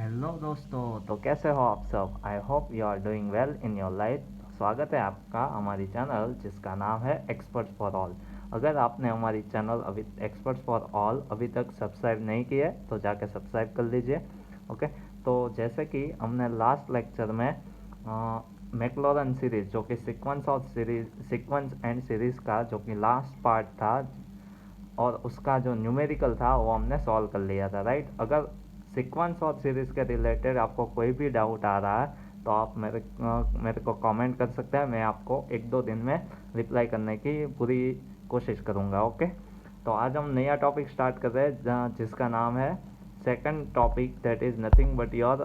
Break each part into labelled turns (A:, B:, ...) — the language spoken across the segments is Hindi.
A: हेलो दोस्तों, तो कैसे हो आप सब। I hope you are doing well in your life. स्वागत है आपका हमारी चैनल जिसका नाम है एक्सपर्ट्स फॉर ऑल। अगर आपने हमारी चैनल अभी एक्सपर्ट्स फॉर ऑल अभी तक सब्सक्राइब नहीं किया है तो जाके सब्सक्राइब कर लीजिए। ओके, तो जैसे कि हमने लास्ट लेक्चर में मैक्लॉरन सीरीज़ जो कि सीक्वेंस एंड सीरीज़ का जो कि लास्ट पार्ट था और उसका जो न्यूमेरिकल था वो हमने सॉल्व कर लिया था, राइट। अगर सीक्वेंस और सीरीज़ के रिलेटेड आपको कोई भी डाउट आ रहा है तो आप मेरे को कमेंट कर सकते हैं। मैं आपको एक दो दिन में रिप्लाई करने की पूरी कोशिश करूँगा। ओके, तो आज हम नया टॉपिक स्टार्ट कर रहे हैं जिसका नाम है second topic, that is nothing but your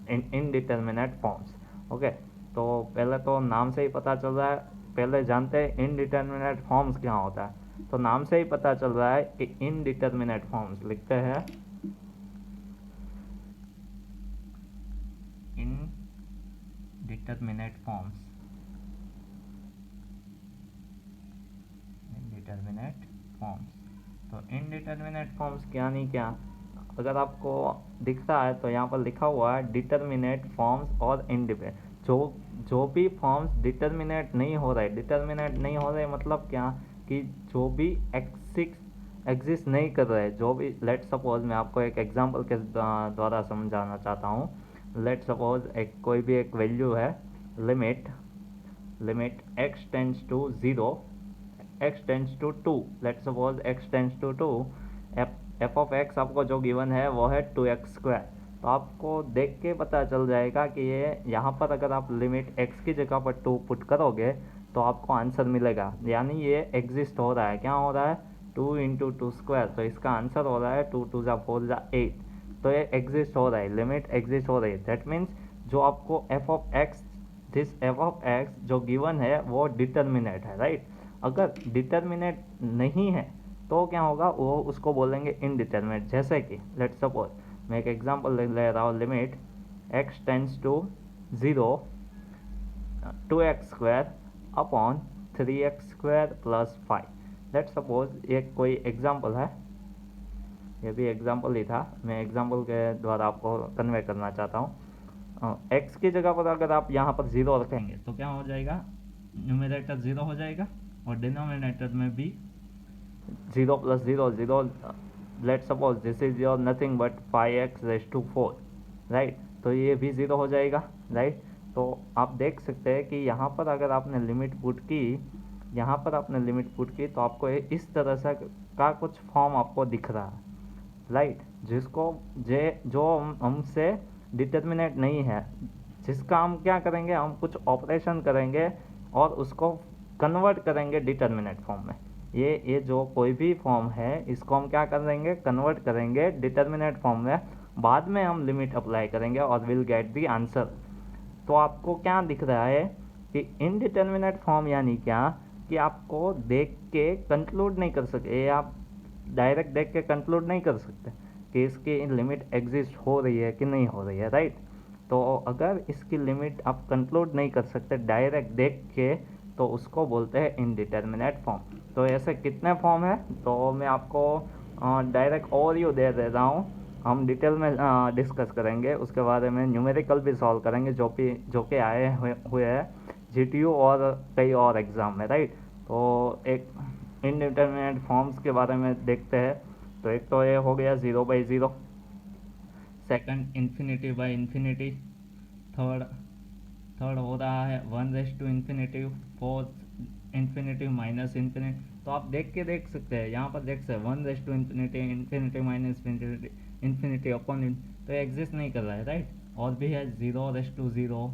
A: indeterminate forms. Okay, तो पहले तो नाम से ही पता चल रहा है, पहले जानते हैं इनडिटर्मिनेट फॉर्म्स क्या होता है। तो नाम से ही पता चल रहा है कि इनडिटर्मिनेट फॉर्म्स लिखते हैं इनडिटर्मिनेट फॉर्म्स, इनडिटर्मिनेट फॉर्म्स। तो इनडिटर्मिनेट फॉर्म्स क्या नहीं क्या, अगर आपको दिख रहा है तो यहाँ पर लिखा हुआ है डिटर्मिनेट फॉर्म्स और इनडिपेंडेंट। जो जो भी फॉर्म्स डिटर्मिनेट नहीं हो रहे, डिटर्मिनेट नहीं हो रहे मतलब क्या, कि जो भी एग्जिस्ट नहीं कर रहे, जो भी लेट सपोज मैं आपको एक एग्जांपल के द्वारा समझाना चाहता हूँ। लेट सपोज एक कोई भी एक वैल्यू है, limit limit x tends to 0, x tends to 2, let suppose x tends to 2, f of x आपको जो गिवन है वो है 2x²। तो आपको देख के पता चल जाएगा कि ये यहाँ पर अगर आप लिमिट x की जगह पर 2 पुट करोगे तो आपको आंसर मिलेगा, यानी ये एग्जिस्ट हो रहा है। क्या हो रहा है? 2 × 2², तो इसका आंसर हो रहा है 2 × 2 = 4 = 8। तो ये एग्जिस्ट हो रहा है, लिमिट एग्जिस्ट हो रही है। दैट मीन्स जो आपको F of x, this F of x जो गिवन है वो डिटर्मिनेट है, राइट। अगर डिटर्मिनेट नहीं है तो क्या होगा, वो उसको बोलेंगे इनडिटर्मिनेट। जैसे कि लेट सपोज मैं एक एग्जांपल ले रहा हूँ, limit x tends to 0, 2x² upon 3x² + 5। Let suppose ये कोई एग्जांपल है, ये भी एग्जांपल ही था, मैं एग्जांपल के द्वारा आपको कन्वे करना चाहता हूँ। x की जगह पर अगर आप यहाँ पर 0 रखेंगे तो क्या हो जाएगा, न्यूमरेटर 0 हो जाएगा और डिनोमिनेटर में भी 0 + 0 0। Late suppose this is your nothing but 5x⁴, right. तो ये भी 0 हो जाएगा, राइट। तो आप देख सकते हैं कि यहाँ पर अगर आपने लिमिट पुट की, यहाँ पर आपने लिमिट पुट की तो आपको इस तरह से का कुछ फॉर्म आपको दिख रहा है, राइट। जिसको जो हमसे डिटर्मिनेट नहीं है, जिसका हम क्या करेंगे, हम कुछ ऑपरेशन करेंगे और उसको कन्वर्ट करेंगे डिटर्मिनेट फॉर्म में। ये जो कोई भी फॉर्म है इसको हम क्या कर देंगे, कन्वर्ट करेंगे डिटर्मिनेट फॉर्म में। बाद में हम लिमिट अप्लाई करेंगे और विल गेट दी आंसर। तो आपको क्या दिख रहा है कि इनडिटर्मिनेट फॉर्म यानी क्या, कि आपको देख के कंक्लूड नहीं कर सके, ये आप डायरेक्ट देख के कंक्लूड नहीं कर सकते कि इसकी लिमिट एग्जिस्ट हो रही है कि नहीं हो रही है, राइट। तो अगर इसकी लिमिट आप कंक्लूड नहीं कर सकते डायरेक्ट देख के तो उसको बोलते हैं इनडिटर्मिनेट फॉर्म। तो ऐसे कितने फॉर्म है, तो मैं आपको डायरेक्ट ओवरव्यू दे रहा हूँ। हम डिटेल में डिस्कस करेंगे, उसके बारे में न्यूमेरिकल भी सॉल्व करेंगे जो कि आए हुए हैं जीटीयू और कई और एग्ज़ाम में, राइट। तो एक इनडिटर्मिनेट फॉर्म्स के बारे में देखते हैं। तो एक तो ये हो गया 0/0, सेकंड इन्फिनिटी/इन्फिनिटी, थर्ड थर्ड हो रहा है 1/∞, फोर्थ इन्फिनिटी माइनस इन्फिनिटी। तो आप देख सकते हैं, यहाँ पर देख सकते हैं 1/∞, infinity minus infinity, infinity upon, तो एग्जिस्ट नहीं कर रहा है, राइट। और भी है 0/0,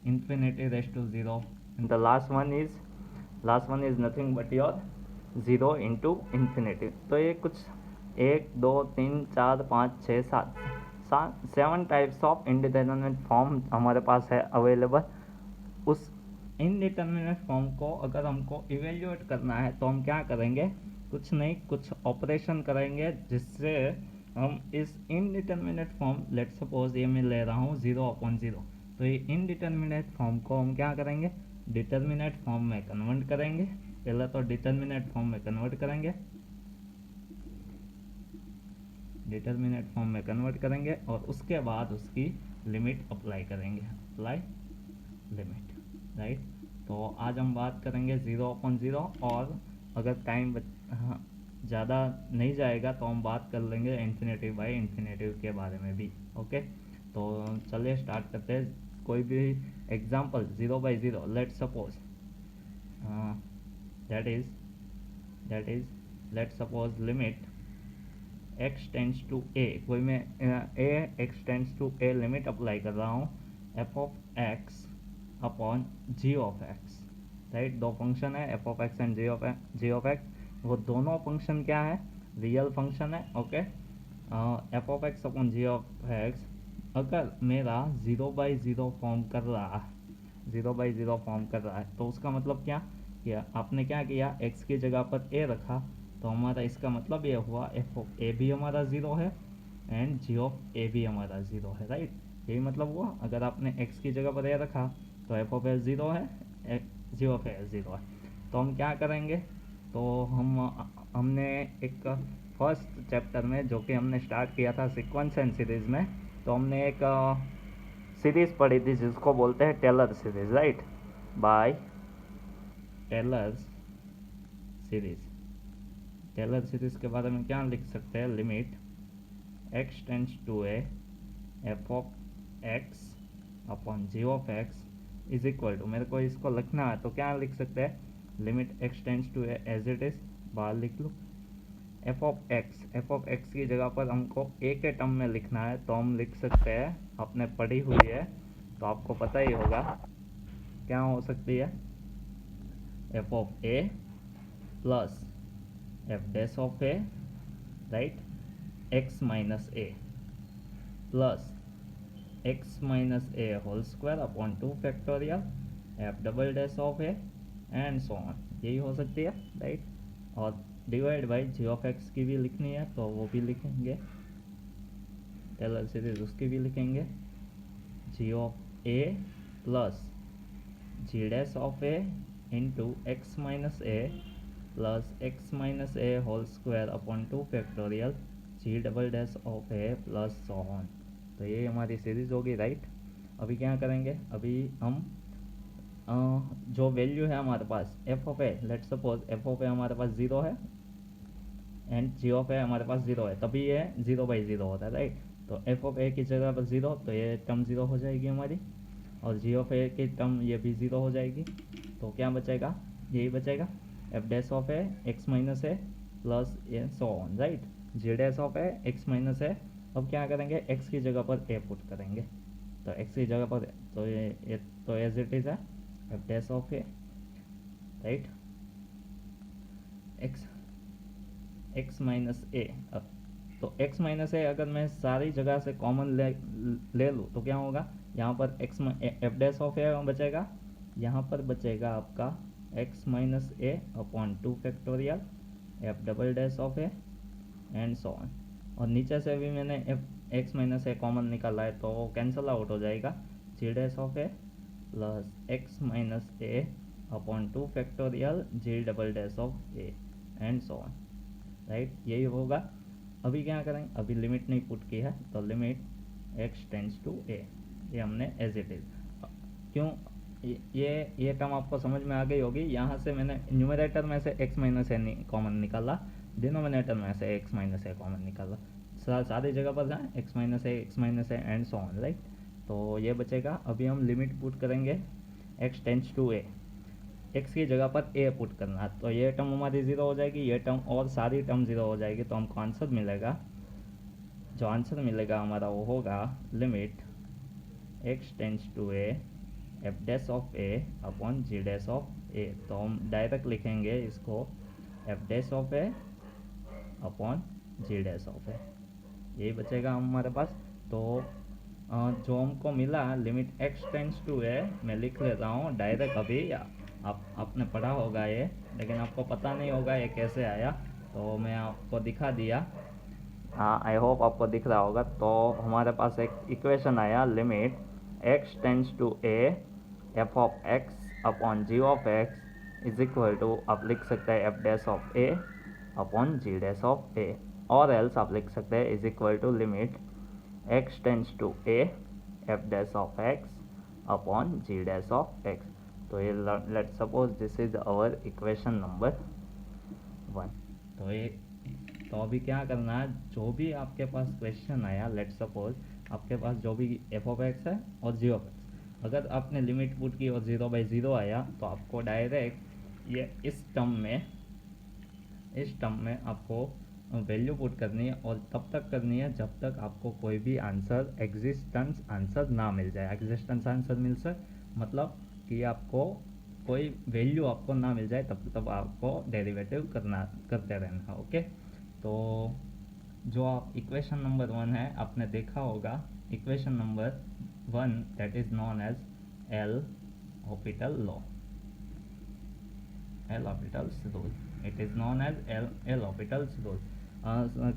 A: इन्फिनिटी/0, and the last one is nothing but your 0 × तो ये कुछ 1 2 3 4 5 6 7 7 टाइप्स ऑफ इनडिटर्मिनेट फॉर्म हमारे पास है अवेलेबल। उस इनडिटर्मिनेट फॉर्म को अगर हमको इवेल्युएट करना है तो हम क्या करेंगे, कुछ नहीं, कुछ ऑपरेशन करेंगे जिससे हम इस इनडिटर्मिनेट फॉर्म, लेट सपोज ये मैं ले रहा हूँ 0/0, तो ये इनडिटर्मिनेट फॉर्म को हम क्या करेंगे, डिटर्मिनेट फॉर्म में कन्वर्ट करेंगे। पहले तो डिटर्मिनेट फॉर्म में कन्वर्ट करेंगे, डिटर्मिनेट फॉर्म में कन्वर्ट करेंगे और उसके बाद उसकी लिमिट अप्लाई करेंगे, अप्लाई लिमिट, राइट। तो आज हम बात करेंगे 0/0 और अगर टाइम ज़्यादा नहीं जाएगा तो हम बात कर लेंगे इन्फिनेटिव बाई इन्फिनेटिव के बारे में भी, ओके। तो चलिए स्टार्ट करते हैं। कोई भी example 0/0, let's suppose that is let's suppose limit x tends to a, कोई मैं x tends to a limit apply कर रहा हूँ f of x upon g of x, right. दो फंक्शन है f of x and g of x, वो दोनों फंक्शन क्या है, रियल फंक्शन है, okay. f of x upon g of x अगर मेरा 0/0 फॉर्म कर रहा है, 0/0 फॉर्म कर रहा है, तो उसका मतलब क्या किया आपने, क्या किया, x की जगह पर a रखा, तो हमारा इसका मतलब ये हुआ एफ ऑफ ए भी हमारा 0 है एंड जी ऑफ ए भी हमारा 0 है, राइट। यही मतलब हुआ, अगर आपने x की जगह पर ए रखा तो एफ ऑफ ए 0 है, जी ऑफ ए 0 है। तो हम क्या करेंगे, तो हमने एक फर्स्ट चैप्टर में जो कि हमने स्टार्ट किया था सीक्वेंस एंड सीरीज में, तो हमने एक सीरीज पढ़ी थी जिसको बोलते हैं Taylor series, right, by Taylor's series. Taylor series के बारे में क्या लिख सकते हैं, limit x tends to A F of x upon ji of x is equal to, मेरे को इसको लिखना है तो क्या लिख सकते हैं, limit x tends to a as it is, बाहर लिख लो, एफ ऑफ एक्स की जगह पर हमको ए के टर्म में लिखना है, तो हम लिख सकते हैं, आपने पढ़ी हुई है तो आपको पता ही होगा क्या हो सकती है, F of A plus f dash of a, right, x minus a plus x minus a whole square upon 2 factorial f double dash of a and so on, यही हो सकती है, राइट। और divide by g of x की भी लिखनी है तो वो भी लिखेंगे, टेलर सीरीज उसकी भी लिखेंगे, G of A plus G dash of A into X minus A plus x minus A whole square upon 2 factorial G double dash of A plus so on. तो ये हमारी सीरीज होगी, राइट। अभी क्या करेंगे, अभी हम जो वैल्यू है हमारे पास F of A, let's suppose F of A हमारे पास 0 है एंड जी ऑफ ए हमारे पास 0 है, तभी ये 0/0 होता है, राइट। तो एफ ऑफ ए की जगह पर 0, तो ये टर्म 0 हो जाएगी हमारी, और जी ऑफ ए की टर्म ये भी 0 हो जाएगी, तो क्या बचेगा, यही बचेगा, F dash of A X minus A plus A so on, right, G dash of A X minus A. अब क्या करेंगे, एक्स की जगह पर ए पुट करेंगे, तो एक्स की जगह पर तो ये तो एज इट इज है F dash of A, right, X minus A. तो एक्स माइनस ए अगर मैं सारी जगह से कॉमन ले लूँ तो क्या होगा, यहाँ पर X F dash of A बचेगा, यहाँ पर बचेगा आपका X minus A upon 2 factorial F double dash of A and so on. और नीचे से भी मैंने F X minus A common निकाला है तो वो कैंसिल आउट हो जाएगा, G dash of A plus x minus A upon 2 factorial G double dash of A and so on, right, यही होगा। अभी क्या करें, अभी लिमिट नहीं पुट की है, तो लिमिट एक्स टेंड्स टू ए, ये हमने एज इट इज, क्यों, ये टर्म आपको समझ में आ गई होगी। यहाँ से मैंने न्यूमरेटर में से एक्स माइनस ए कॉमन निकाला, डिनोमिनेटर में से एक्स माइनस ए कॉमन निकाला, सारी जगह पर जाए x minus a and so on, right. तो ये बचेगा, अभी हम लिमिट पुट करेंगे x tends to a, x की जगह पर ए पुट करना, तो ये टर्म हमारी 0 हो जाएगी, ये टर्म और सारी टर्म 0 हो जाएगी, तो हमको आंसर मिलेगा, जो आंसर मिलेगा हमारा वो होगा limit X tends to A F dash of A upon G dash of A. तो हम डायरेक्ट लिखेंगे इसको F dash of A upon G dash of A, यही बचेगा हमारे पास। तो जो हमको मिला limit X tends to A, मैं लिख लेता हूँ डायरेक्ट, अभी आपने पढ़ा होगा ये, लेकिन आपको पता नहीं होगा ये कैसे आया, तो मैं आपको दिखा दिया, हाँ, आई होप आपको दिख रहा होगा। तो हमारे पास एक इक्वेशन आया, limit X tends to A F of x upon ji of x is equal to, आप लिख सकते हैं F dash of A upon G dash of A, और एल्स आप लिख सकते हैं is equal to limit x tends to a f dash of x upon g dash of x। तो ये let suppose this is our equation number 1। तो ये तो अभी क्या करना है, जो भी आपके पास क्वेश्चन आया, लेट सपोज आपके पास जो भी एफ ऑफ एक्स है और जी ऑफ एक्स, अगर आपने लिमिट पुट की और 0/0 आया तो आपको डायरेक्ट ये इस टर्म में आपको वैल्यू पुट करनी है, और तब तक करनी है जब तक आपको कोई भी आंसर एग्जिस्टेंस आंसर ना मिल जाए। एग्जिस्टेंस आंसर मिल से मतलब कि आपको कोई वैल्यू आपको ना मिल जाए, तब तब आपको डेरिवेटिव करते रहना। ओके, तो जो आप इक्वेशन नंबर 1 है आपने देखा होगा, equation number 1 that is known as L'Hopital law, L'Hopital's rule, it is known as L'Hopital's rule.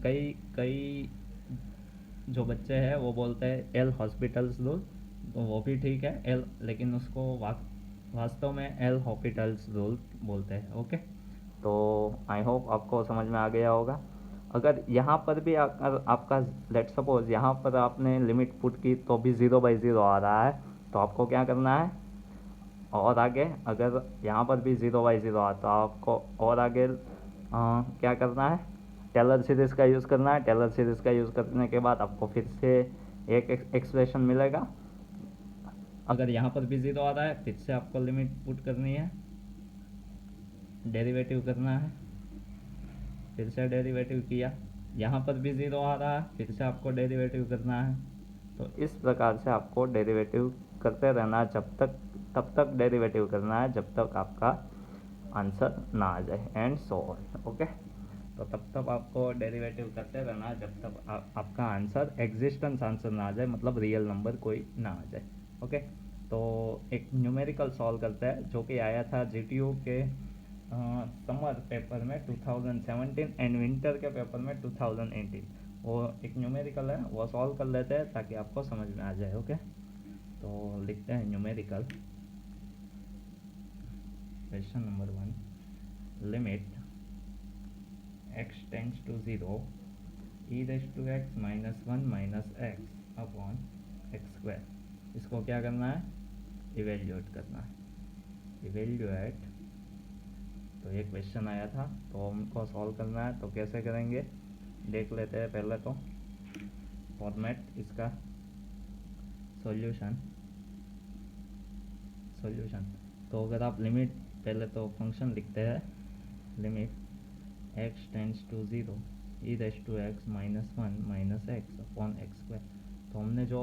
A: कई कई जो बच्चे हैं वो बोलते हैं एल हॉस्पिटल्स रूल, तो वो भी ठीक है एल, लेकिन उसको वास्तव में एल हॉस्पिटल्स रूल बोलते हैं। ओके, तो आई होप आपको समझ में आ गया होगा। अगर यहाँ पर भी अगर आपका लेट सपोज यहाँ पर आपने लिमिट पुट की तो भी 0/0 आ रहा है, तो आपको क्या करना है, और आगे अगर यहाँ पर भी 0/0 आता तो आपको और आगे क्या करना है, टेलर सीरीज़ का यूज़ करना है। टेलर सीरीज़ का यूज़ करने के बाद आपको फिर से एक एक्सप्रेशन मिलेगा। अगर यहाँ पर भी 0 आ रहा है, फिर से आपको लिमिट पुट करनी है, डेरिवेटिव करना है, फिर से डेरिवेटिव किया, यहाँ पर भी 0 आ रहा है, फिर से आपको डेरिवेटिव करना है। तो इस प्रकार से आपको डेरिवेटिव करते रहना है, तब तक डेरिवेटिव करना है जब तक आपका आंसर ना आ जाए, एंड सो ऑन। ओके, तो तब आपको डेरिवेटिव करते रहना है जब तक आपका आंसर एग्जिस्टेंस आंसर ना आ जाए, मतलब रियल नंबर कोई ना आ जाए। ओके, तो एक न्यूमेरिकल सॉल्व करते हैं जो कि आया था जीटीयू के समर पेपर में 2017 एंड विंटर के पेपर में 2018। वो एक न्यूमेरिकल है, वो सॉल्व कर लेते हैं ताकि आपको समझ में आ जाए। ओके, तो लिखते हैं numerical question number 1, limit x tends to 0 e raise to x minus 1 minus x upon x square. इसको क्या करना है, इवेल्यूएट करना है, इवेल्यूएट। तो ये क्वेश्चन आया था तो हमको सॉल्व करना है, तो कैसे करेंगे देख लेते हैं। पहले तो फॉर्मेट इसका सॉल्यूशन तो अगर आप लिमिट, पहले तो फंक्शन लिखते हैं, limit x tends to 0 e raise to x minus 1 minus x upon x square. तो हमने जो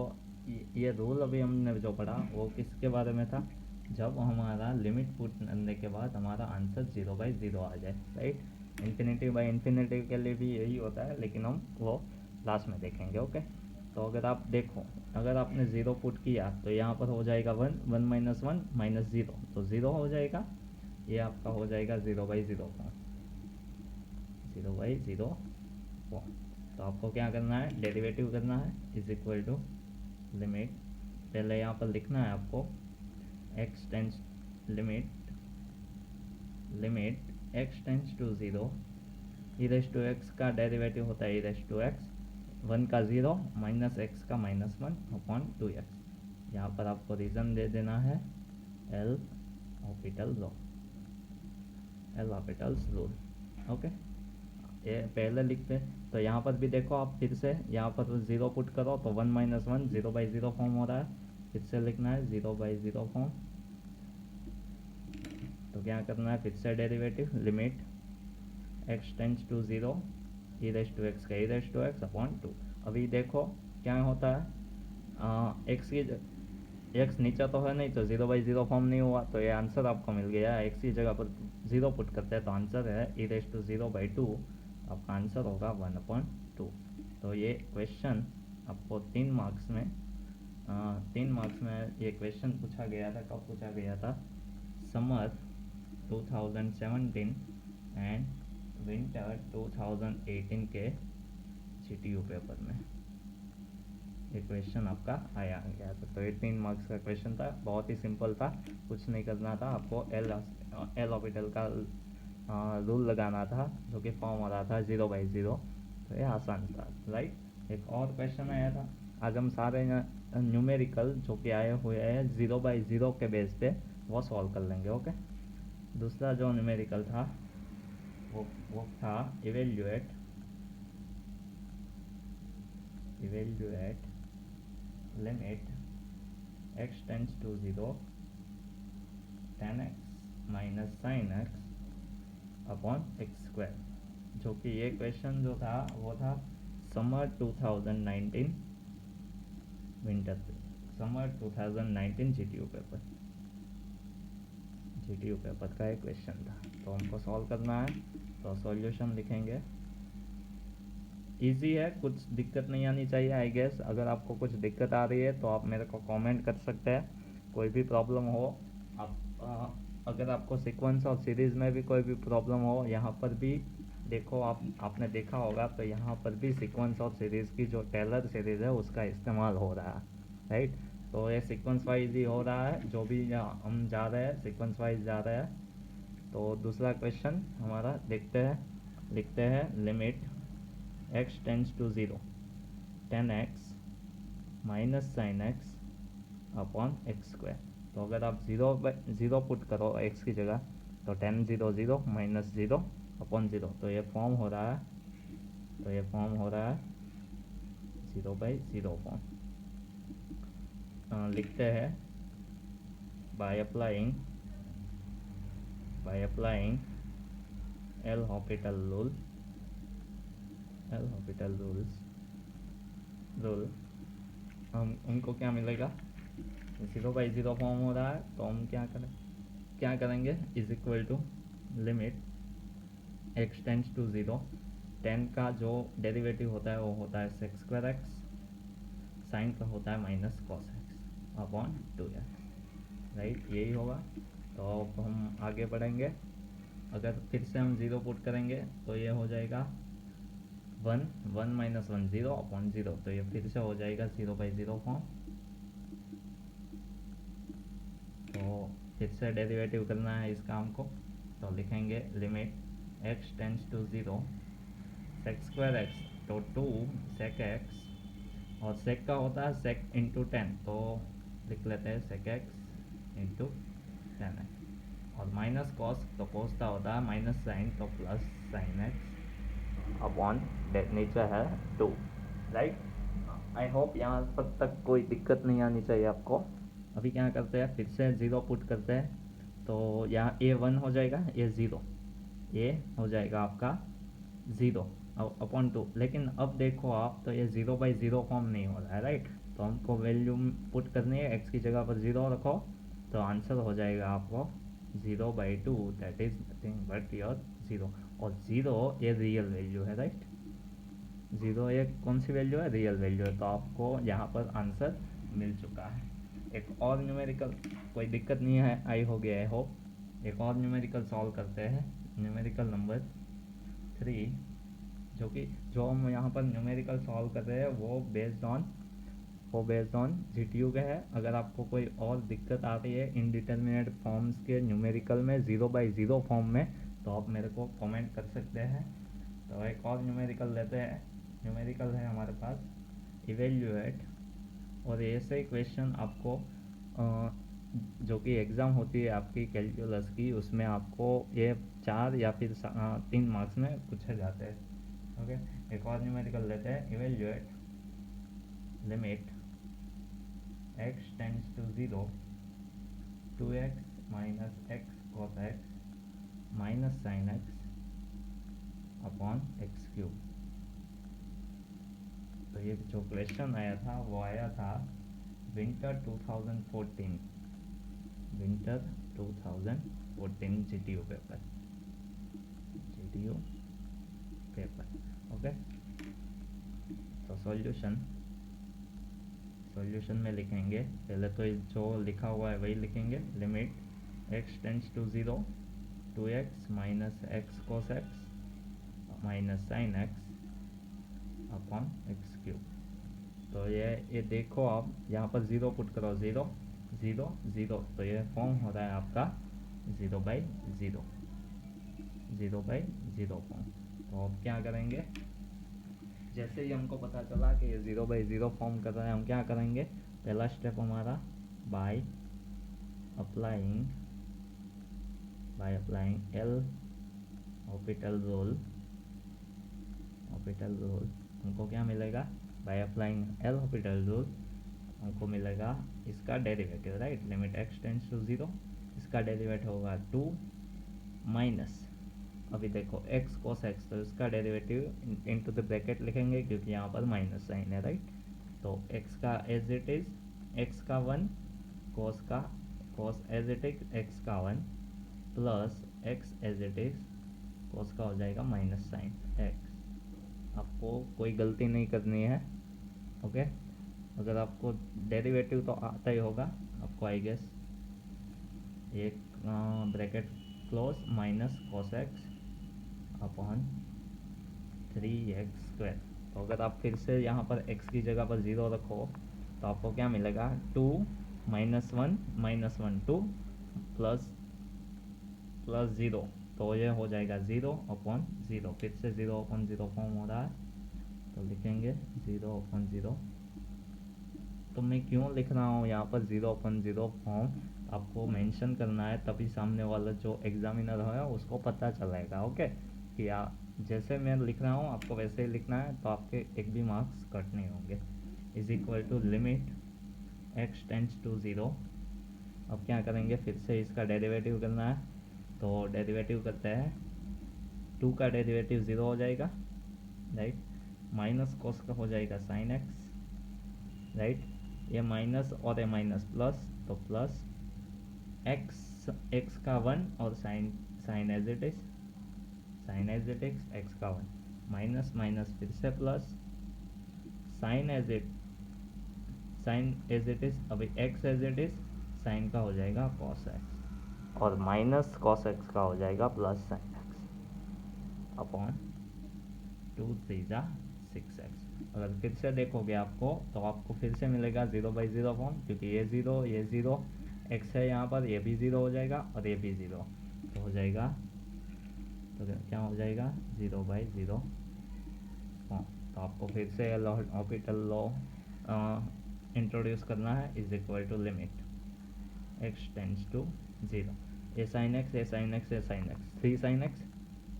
A: ये रूल अभी हमने जो पढ़ा वो किसके बारे में था, जब हमारा लिमिट पुट करने के बाद हमारा आंसर 0/0 आ जाए, राइट। इन्फिनिटी बाई इन्फिनिटी के लिए भी यही होता है, लेकिन हम वो लास्ट में देखेंगे। ओके, तो अगर आप देखो, अगर आपने 0 पुट किया तो यहाँ पर हो जाएगा 1 माइनस 1 माइनस 0, तो 0 हो जाएगा, ये आपका हो जाएगा 0/0 फॉर्म, 0/0 फॉर्म। तो आपको क्या करना है, डेरिवेटिव करना है, इज इक्वल टू लिमिट, पहले यहाँ पर लिखना है आपको x tends limit x tends to 0 E raise to x का डेरिवेटिव होता है ई रेज़ टू x, 1 का 0 माइनस x का माइनस 1 अपॉन 2x। यहाँ पर आपको रीज़न दे देना है L'Hopital law, L'Hopital's rule. Okay, ये पहले लिखते तो यहाँ पर भी देखो आप, फिर से यहाँ पर 0 पुट करो तो 1 माइनस 1 0/0 फॉर्म हो रहा है, फिर से लिखना है 0/0 फॉर्म। तो क्या करना है, फिर से derivative, limit x tends to 0 E raise to x का e raise to x upon 2। अभी देखो क्या होता है, x की x नीचे तो है नहीं, तो 0/0 फॉर्म नहीं हुआ, तो ये आंसर आपको मिल गया। x की जगह पर 0 पुट करते हैं तो आंसर है ई रेज़ टू 0/2, आपका आंसर होगा 1/2। तो ये क्वेश्चन आपको 3 मार्क्स में ये क्वेश्चन पूछा गया था। कब पूछा गया था, समर 2017 एंड विंटर 2018 के जीटीयू पेपर में ये क्वेश्चन आपका आया गया था। तो ये 3 मार्क्स का क्वेश्चन था, बहुत ही सिंपल था, कुछ नहीं करना था आपको, एल ऑर्बिटल का रूल लगाना था जो कि फॉर्म हो रहा था 0/0। तो ये आसान था, राइट। एक और क्वेश्चन आया था, आज हम सारे न्यूमेरिकल जो कि आए हुए हैं 0/0 के बेस पे वो सॉल्व कर लेंगे, ओके। दूसरा जो न्यूमेरिकल था वो था evaluate limit x tends to 0 tan x minus sine x upon x square, जो कि ये क्वेश्चन जो था वो था समर 2019 विंटर पे, समर 2019 जीटीयू पेपर का एक क्वेश्चन था। तो हमको सॉल्व करना है, तो सॉल्यूशन लिखेंगे। इजी है, कुछ दिक्कत नहीं आनी चाहिए आई गेस। अगर आपको कुछ दिक्कत आ रही है तो आप मेरे को कमेंट कर सकते हैं, कोई भी प्रॉब्लम हो आप अगर आपको सीक्वेंस और सीरीज़ में भी कोई भी प्रॉब्लम हो, यहाँ पर भी देखो आपने देखा होगा तो यहाँ पर भी सीक्वेंस और सीरीज़ की जो टेलर सीरीज़ है उसका इस्तेमाल हो रहा है, राइट। तो ये सीक्वेंस वाइज ही हो रहा है, जो भी हम जा रहे हैं सीक्वेंस वाइज जा रहे हैं। तो दूसरा क्वेश्चन हमारा देखते हैं, लिखते हैं limit x tends to 0 tan x minus sine x upon x square. तो अगर आप 0/0 पुट करो x की जगह तो tan 0 0 माइनस 0 अपॉन 0, तो ये फॉर्म हो रहा है 0/0 फॉर्म। लिखते हैं bye applying L'Hopital rule हम उनको क्या मिलेगा, 0/0 फॉर्म हो रहा है तो हम क्या करेंगे is equal to limit x tends to 0, tan का जो डेरिवेटिव होता है वो होता है सेक स्क्वायर एक्स, साइन का होता है minus cos x upon 2x, right, यही होगा। तो अब हम आगे बढ़ेंगे, अगर फिर से हम 0 पुट करेंगे तो ये हो जाएगा 1 माइनस 1 0 अपॉन 0, तो ये फिर से हो जाएगा 0/0 फॉर्म। तो फिर से डेरिवेटिव करना है इस काम को, तो लिखेंगे limit x tends to 0 sec square x, तो 2 सेक एक्स, और सेक का होता है सेक इंटू 10, तो लिख लेते हैं सेक एक्स इंटू 10x, और माइनस कॉस, तो कॉस का होता है माइनस साइन, तो प्लस साइन एक्स अपॉन नीचे है 2, राइट। आई होप यहाँ पर तक कोई दिक्कत नहीं आनी चाहिए आपको। अभी क्या करते हैं, फिर से 0 पुट करते हैं, तो यहाँ a 1 हो जाएगा, a 0, ये हो जाएगा आपका 0 अपॉन 2। लेकिन अब देखो आप, तो ये 0/0 फॉर्म नहीं हो रहा है, राइट। तो हमको वैल्यू पुट करनी है, x की जगह पर 0 रखो, तो आंसर हो जाएगा आपको 0/2, that is nothing but your 0। और 0 ये रियल वैल्यू है, राइट। 0 ये कौन सी वैल्यू है, रियल वैल्यू है, तो आपको यहाँ पर आंसर मिल चुका है। एक और न्यूमेरिकल, कोई दिक्कत नहीं है, आई हो गया, आई होप। एक और न्यूमेरिकल सॉल्व करते हैं, न्यूमेरिकल नंबर 3, जो हम यहाँ पर न्यूमेरिकल सॉल्व कर रहे हैं वो बेस्ड ऑन जीटीयू के है। अगर आपको कोई और दिक्कत आ रही है इनडिटर्मिनेट फॉर्म्स के न्यूमेरिकल में 0/0 फॉर्म में, तो आप मेरे को कमेंट कर सकते हैं। तो एक और न्यूमेरिकल लेते हैं, न्यूमेरिकल है हमारे पास इवेल्युएट, और ऐसे ही क्वेश्चन आपको जो कि एग्ज़ाम होती है आपकी कैलकुलस की, उसमें आपको ये 4 या फिर 3 मार्क्स में पूछे जाते हैं, ओके। एक और न्यूमेरिकल लेते हैं, evaluate limit x tends to 0 2x minus x cos x minus sine x upon x cube. तो ये जो क्वेश्चन आया था वो आया था विंटर 2014 जीटीयू पेपर, ओके। तो सॉल्यूशन में लिखेंगे, पहले तो जो लिखा हुआ है वही लिखेंगे, limit x tends to 0 2x minus x cos x minus sine x upon x cube. तो ये देखो आप यहाँ पर 0 पुट करो, 0 0 0, तो ये फॉर्म हो रहा है आपका 0/0 फॉर्म। तो अब क्या करेंगे, जैसे ही हमको पता चला कि ये 0/0 फॉर्म कर रहा है, हम क्या करेंगे, पहला स्टेप हमारा by applying L'Hopital rule हमको क्या मिलेगा, by applying L'Hopital rule हमको मिलेगा इसका derivative, right, limit x tends to 0, इसका डेरिवेटिव होगा 2 माइनस, अभी देखो x cos x, तो इसका डेरिवेटिव इनटू द ब्रैकेट लिखेंगे क्योंकि यहाँ पर माइनस साइन है, राइट, तो x का एज इट इज x का 1, cos as it is x का 1 plus x as it is cos का हो जाएगा माइनस साइन x। आपको कोई गलती नहीं करनी है, ओके। अगर आपको डेरिवेटिव तो आता ही होगा आपको, आई गेस, एक bracket close minus cos x upon 3x²। तो अगर आप फिर से यहाँ पर x की जगह पर 0 रखो तो आपको क्या मिलेगा, 2 -1 2 प्लस 0, तो ये हो जाएगा 0/0, फिर से 0/0 फॉर्म हो रहा है, तो लिखेंगे 0/0। तो मैं क्यों लिख रहा हूँ यहाँ पर 0/0 फॉर्म, आपको मेंशन करना है, तभी सामने वाला जो एग्जामिनर है उसको पता चलेगा, ओके, कि जैसे मैं लिख रहा हूँ आपको वैसे ही लिखना है, तो आपके एक भी मार्क्स कट नहीं होंगे। Is equal to limit x tends to 0। अब क्या करेंगे, फिर से इसका डेरिवेटिव करना है, तो डेरिवेटिव करते हैं, 2 का डेरिवेटिव 0 हो जाएगा, राइट, माइनस cos का हो जाएगा sin x, राइट, ये माइनस और ये माइनस प्लस, तो प्लस x का 1 और sine as it is x का 1 माइनस माइनस फिर से plus sine as it is, अभी x as it is sine का हो जाएगा cos x और माइनस cos x का हो जाएगा plus sin x upon 2 3 6x। अगर फिर से देखोगे आपको तो आपको फिर से मिलेगा 0/0 फॉर्म, क्योंकि ये 0 x है यहाँ पर, ये भी 0 हो जाएगा और ये भी 0, तो हो जाएगा, तो क्या हो जाएगा 0/0 फॉर्म। तो आपको फिर से ऑर्बिटल लॉ इंट्रोड्यूस करना है, is equal to limit x tends to 0, a sine x 3 sin x,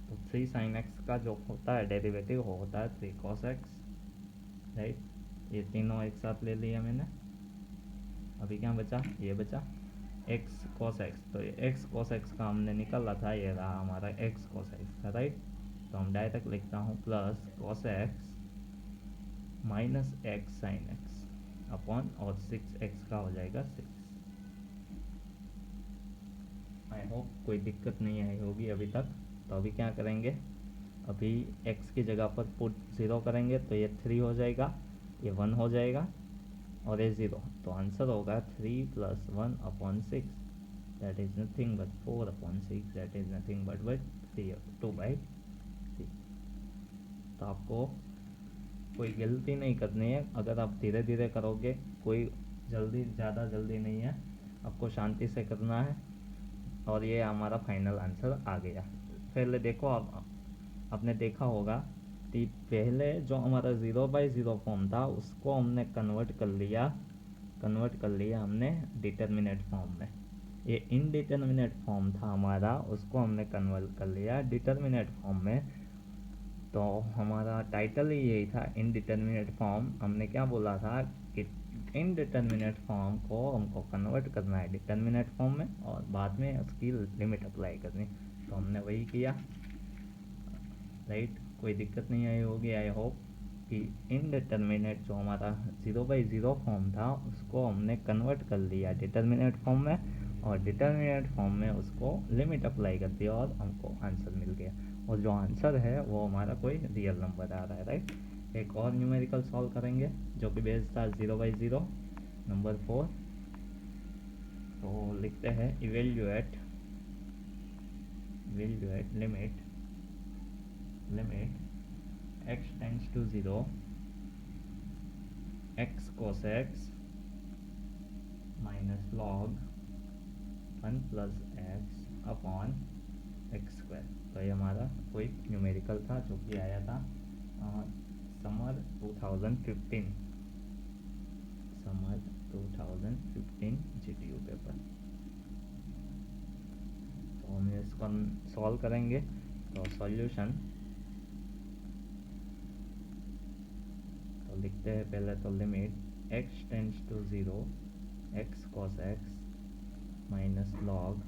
A: तो 3 sin x का जो होता है डेरिवेटिव वो होता है 3 cos x, राइट, ये तीनों एक साथ ले लिया मैंने। अभी क्या बचा, ये बचा x cos x, तो ये x cos x का हमने निकाला था, ये रहा हमारा x cos x का, राइट, तो हम डायरेक्ट लिखता हूँ plus cos x minus x sin x upon, और 6x का हो जाएगा 6। आई होप कोई दिक्कत नहीं आई होगी अभी तक। तो अभी क्या करेंगे, अभी x की जगह पर पुट 0 करेंगे तो ये 3 हो जाएगा, ये 1 हो जाएगा और ये 0, तो आंसर होगा 3 + 1/6, that is nothing but 4/6, that is nothing but 2/3। तो आपको कोई गलती नहीं करनी है, अगर आप धीरे धीरे करोगे, कोई ज़्यादा जल्दी नहीं है, आपको शांति से करना है, और ये हमारा फाइनल आंसर आ गया। पहले देखो, आपने देखा होगा कि पहले जो हमारा 0/0 फॉर्म था उसको हमने कन्वर्ट कर लिया हमने डिटर्मिनेट फॉर्म में। ये इनडिटर्मिनेट फॉर्म था हमारा, उसको हमने कन्वर्ट कर लिया डिटर्मिनेट फॉर्म में। तो हमारा टाइटल ही यही था, इनडिटर्मिनेट फॉर्म। हमने क्या बोला था कि इनडिटर्मिनेट फॉर्म को हमको कन्वर्ट करना है डिटर्मिनेट फॉर्म में और बाद में उसकी लिमिट अप्लाई करनी, तो हमने वही किया, राइट। कोई दिक्कत नहीं आई होगी, आई होप कि इनडिटर्मिनेट जो हमारा 0/0 फॉर्म था उसको हमने कन्वर्ट कर लिया डिटर्मिनेट फॉर्म में, और डिटर्मिनेट फॉर्म में उसको लिमिट अप्लाई कर दिया और हमको आंसर मिल गया, और जो आंसर है वो हमारा कोई रियल नंबर आ रहा है, राइट। एक और न्यूमेरिकल सॉल्व करेंगे जो कि बेस्ड था 0/0, नंबर 4। तो लिखते हैं evaluate limit x tends to 0 x cos x minus log 1 + x अपॉन x²। तो ये हमारा कोई न्यूमेरिकल था जो कि आया था समर 2015, समर 2015 GTU पेपर। तो हम इसको सॉल्व करेंगे। तो सॉल्यूशन तो लिखते हैं पहले तो limit x tends to 0 x cos x minus log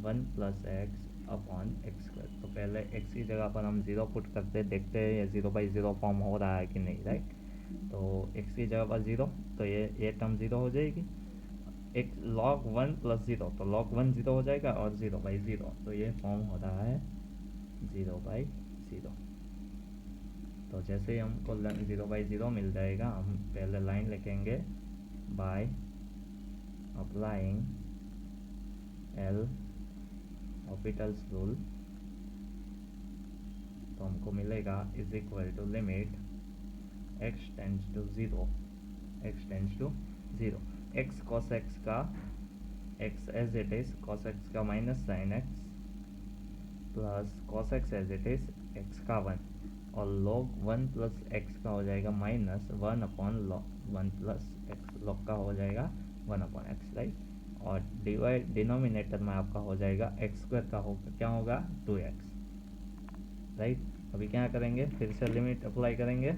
A: 1 plus x upon x square. तो पहले x की जगह पर हम 0 पुट करते देखते हैं ये 0/0 फॉर्म हो रहा है कि नहीं, राइट। तो x की जगह पर 0, तो ये टर्म 0 हो जाएगी। एक log 1 प्लस 0, तो log 1 0 हो जाएगा और 0/0, तो ये फॉर्म हो रहा है 0/0। तो जैसे ही हमको 0/0 मिल जाएगा, हम पहले लाइन लिखेंगे by applying L'Hopital's rule. तो हमको मिलेगा is equal to limit x tends to 0, x tends to 0, x cos x का x as it is cos x का minus sine x plus cos x as it is x का 1, और log 1 प्लस एक्स का हो जाएगा minus 1 upon log 1 plus x, log का हो जाएगा 1 अपॉन एक्स, राइट। और डिवाइड डिनोमिनेटर में आपका हो जाएगा एक्स स्क्वायर का होगा क्या होगा 2x, राइट। अभी क्या करेंगे, फिर से लिमिट अप्लाई करेंगे,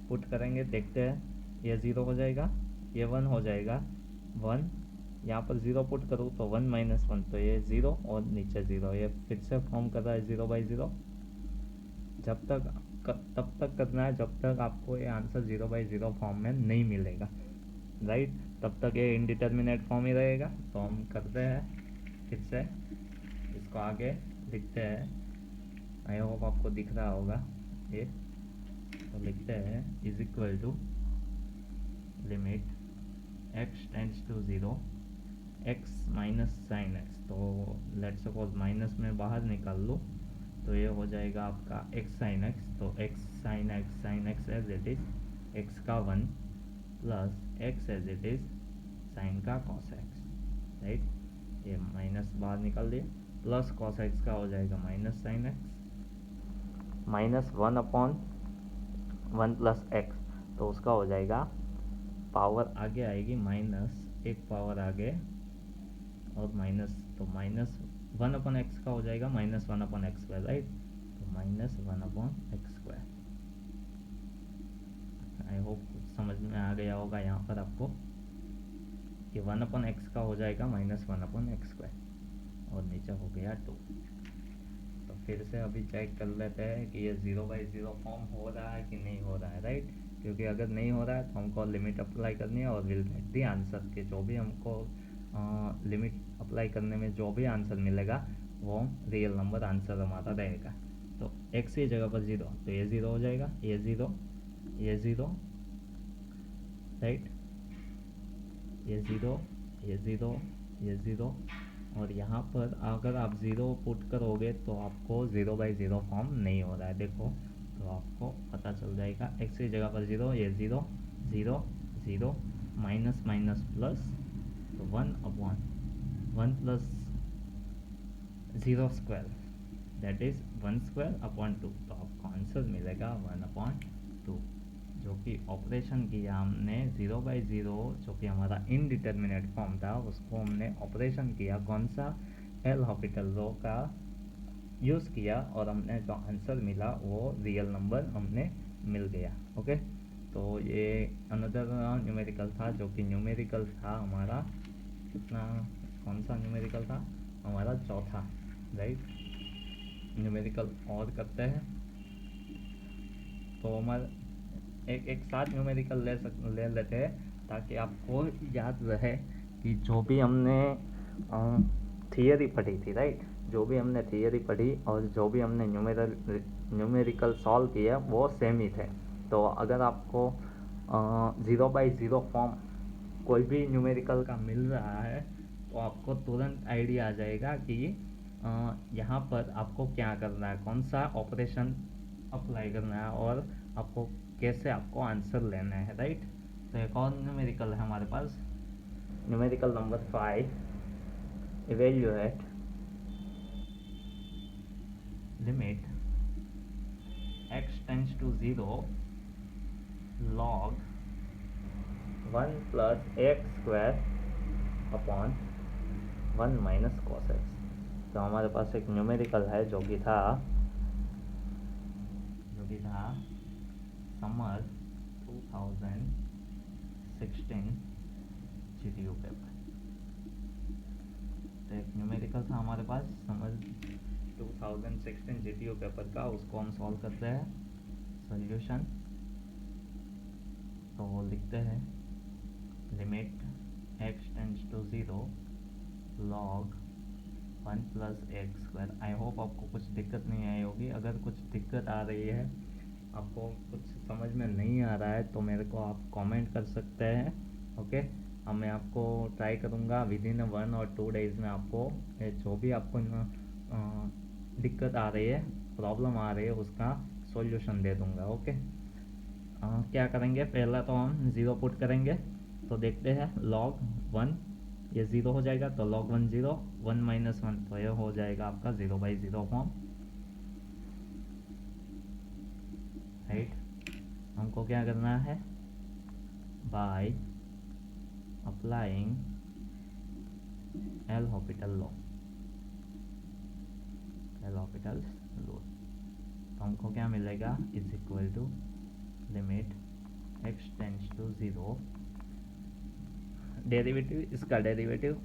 A: पुट करेंगे, देखते हैं ये 0 हो जाएगा, ये 1 हो जाएगा, 1 यहाँ पर 0 पुट करूँ तो 1 माइनस 1, तो ये 0 और नीचे 0, ये फिर से फॉर्म कर रहा है 0/0। जब तक तब तक करना है जब तक आपको ये आंसर 0/0 फॉर्म में नहीं मिलेगा, राइट। तब तक ये इनडिटर्मिनेट फॉर्म ही रहेगा। तो हम करते हैं फिर से इसको आगे लिखते हैं, आई होप आपको दिख रहा होगा ये। तो लिखते हैं is equal to limit x tends to 0 x minus sine x। तो लेट्स सपोज माइनस में बाहर निकाल लो, तो ये हो जाएगा आपका x साइन x। तो x sine x as it is x का 1 plus x as it is sine का cos x, राइट। ये माइनस बाहर निकाल दिए, प्लस cos x का हो जाएगा minus sine x minus 1 upon 1 plus x, तो उसका हो जाएगा पावर आगे आएगी माइनस, एक पावर आगे और माइनस, तो माइनस 1 अपॉन एक्स का हो जाएगा minus 1 upon x square, right. तो minus 1 upon x square. I hope समझ में आ गया होगा यहाँ पर आपको कि 1 अपॉन एक्स का हो जाएगा माइनस 1 अपॉन एक्स स्क्वायर, और नीचे हो गया 2। तो फिर से अभी चेक कर लेते हैं कि ये 0/0 फॉर्म हो रहा है कि नहीं हो रहा है, राइट। क्योंकि अगर नहीं हो रहा है तो हमको लिमिट अप्लाई करनी है और विल गेट दी आंसर के जो भी हमको लिमिट अप्लाई करने में जो भी आंसर मिलेगा वो रियल नंबर आंसर हमारा रहेगा। तो x की जगह पर 0, तो ये 0 हो जाएगा, ये 0, ये 0, राइट, ये 0, ये 0, ये 0, और यहाँ पर अगर आप 0 पुट करोगे तो आपको 0/0 फॉर्म नहीं हो रहा है, देखो। तो आपको पता चल जाएगा x की जगह पर 0, ये 0, 0, 0, माइनस माइनस प्लस, तो 1 upon 1 plus 0 square, that is 1 square upon 2। तो आपको आंसर मिलेगा 1 अपॉन 2, जो कि ऑपरेशन किया हमने 0/0, जो कि हमारा इनडिटर्मिनेट फॉर्म था, उसको हमने ऑपरेशन किया कौन सा, एल हॉपिटल लो का यूज़ किया, और हमने जो आंसर मिला वो रियल नंबर हमने मिल गया, ओके। तो ये अनदर न्यूमेरिकल था, जो कि न्यूमेरिकल था हमारा कितना, कौन सा न्यूमेरिकल था हमारा, चौथा, राइट। न्यूमेरिकल और करते हैं तो हमारा एक साथ न्यूमेरिकल ले लेते हैं, ताकि आपको याद रहे कि जो भी हमने थियरी पढ़ी थी, राइट, जो भी हमने थियरी पढ़ी और जो भी हमने न्यूमेरिकल सॉल्व किया वो सेम ही थे। तो अगर आपको 0/0 फॉर्म कोई भी न्यूमेरिकल का मिल रहा है तो आपको तुरंत आइडिया आ जाएगा कि यहाँ पर आपको क्या करना है, कौन सा ऑपरेशन अप्लाई करना है, और आपको कैसे आपको आंसर लेना है, राइट। तो एक और न्यूमेरिकल है हमारे पास, numerical number 5, evaluate limit x tends to 0 log 1 plus x square upon 1 minus cos X. तो हमारे पास एक न्यूमेरिकल है जो कि था समर 2016 GTU पेपर। तो एक न्यूमेरिकल था हमारे पास समर 2016 GTU पेपर का, उसको हम सॉल्व करते हैं सॉल्यूशन। तो लिखते हैं limit x tends to 0 log 1 plus x square. I hope आपको कुछ दिक्कत नहीं आई होगी। अगर कुछ दिक्कत आ रही है, आपको कुछ समझ में नहीं आ रहा है, तो मेरे को आप कमेंट कर सकते हैं। ओके, अब मैं आपको ट्राई करूँगा विद इन 1 और 2 डेज़ में आपको जो भी आपको दिक्कत आ रही है, प्रॉब्लम आ रही है, उसका सॉल्यूशन दे दूँगा। ओके, क्या करेंगे, पहला तो हम 0 पुट करेंगे। तो देखते हैं log 1, ये 0 हो जाएगा, तो log 1 0, 1 माइनस 1, तो ये हो जाएगा आपका 0/0 फॉर्म, राइट। हमको क्या करना है, by applying L'Hopital rule, तो हमको क्या मिलेगा, is equal to limit x tends to 0, derivative, इसका डेरिवेटिव,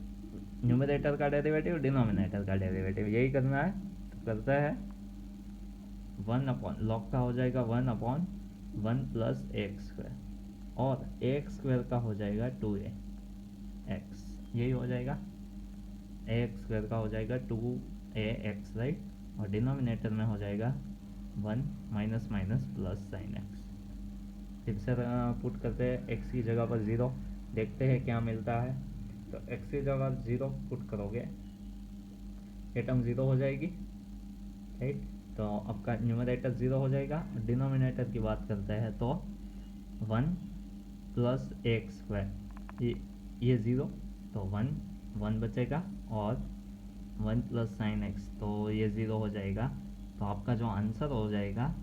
A: न्यूमरेटर का डेरिवेटिव, डिनोमिनेटर का डेरिवेटिव, यही करना है। तो करते हैं 1 अपॉन लॉग का हो जाएगा 1 अपॉन 1 प्लस एक्स स्क्वायर, और एक्स स्क्वायर का हो जाएगा 2a एक्स, यही हो जाएगा। एक्स स्क्वायर का हो जाएगा 2ax, राइट। और डिनोमिनेटर में हो जाएगा 1 minus minus plus sine x. फिर से पुट करते हैं x की जगह पर 0, देखते हैं क्या मिलता है। तो x की जगह 0 पुट करोगे, ये टर्म 0 हो जाएगी, राइट। तो आपका न्यूमरेटर 0 हो जाएगा। डिनोमिनेटर की बात करते हैं तो 1 प्लस एक्स स्क्वायर, ये 0, तो 1 बचेगा, और 1 प्लस साइन एक्स, तो ये 0 हो जाएगा। तो आपका जो आंसर हो जाएगा,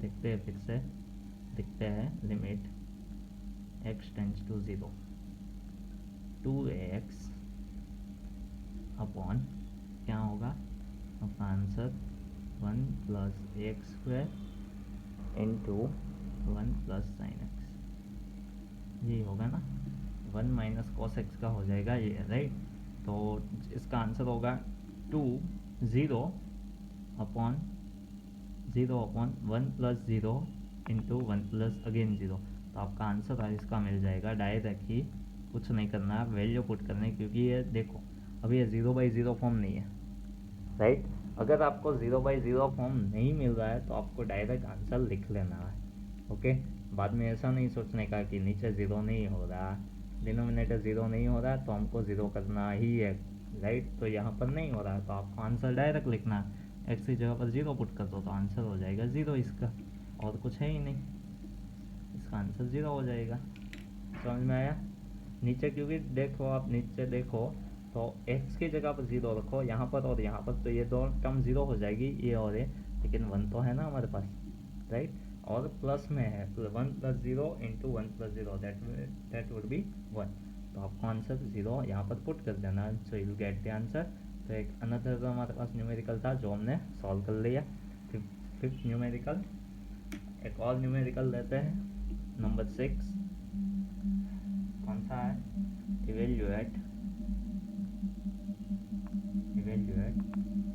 A: देखते हैं फिर से, देखते हैं limit x tends to 0, 2ax upon क्या होगा आपका answer, 1 plus x square into 1 plus sine x, यही होगा ना। 1 माइनस कॉस एक्स का हो जाएगा ये, राइट। तो इसका आंसर होगा 0 upon 1 plus 0 into 1 plus again 0। तो आपका आंसर इसका मिल जाएगा। डायरेक्ट ही कुछ नहीं करना है, वैल्यू पुट करनी है, क्योंकि ये देखो अभी ये 0/0 फॉर्म नहीं है, राइट। अगर आपको 0/0 फॉर्म नहीं मिल रहा है, तो आपको डायरेक्ट आंसर लिख लेना है। ओके, बाद में ऐसा नहीं सोचने का कि नीचे 0 नहीं हो रहा, डिनोमिनेटर 0 नहीं हो रहा, तो हमको 0 करना ही है, राइट। तो यहाँ पर नहीं हो रहा है, तो आपको आंसर डायरेक्ट लिखना है। एक्स की जगह पर 0 पुट कर दो, तो आंसर हो जाएगा 0 इसका, और कुछ है ही नहीं, इसका आंसर 0 हो जाएगा। समझ में आया। नीचे क्योंकि देखो, आप नीचे देखो तो x की जगह पर 0 रखो यहाँ पर और यहाँ पर, तो ये दो टर्म 0 हो जाएगी, ये और ये, लेकिन 1 तो है ना हमारे पास, राइट। और प्लस में है, तो 1 plus 0 into 1 plus 0, that would be 1। तो आपको आंसर 0 यहाँ पर पुट कर देना, so you get the answer. तो एक अनदर तो हमारे पास न्यूमेरिकल था जो हमने सॉल्व कर लिया। फिफ्थ न्यूमेरिकल, एक और न्यूमेरिकल लेते हैं, नंबर 6, कौन सा है, evaluate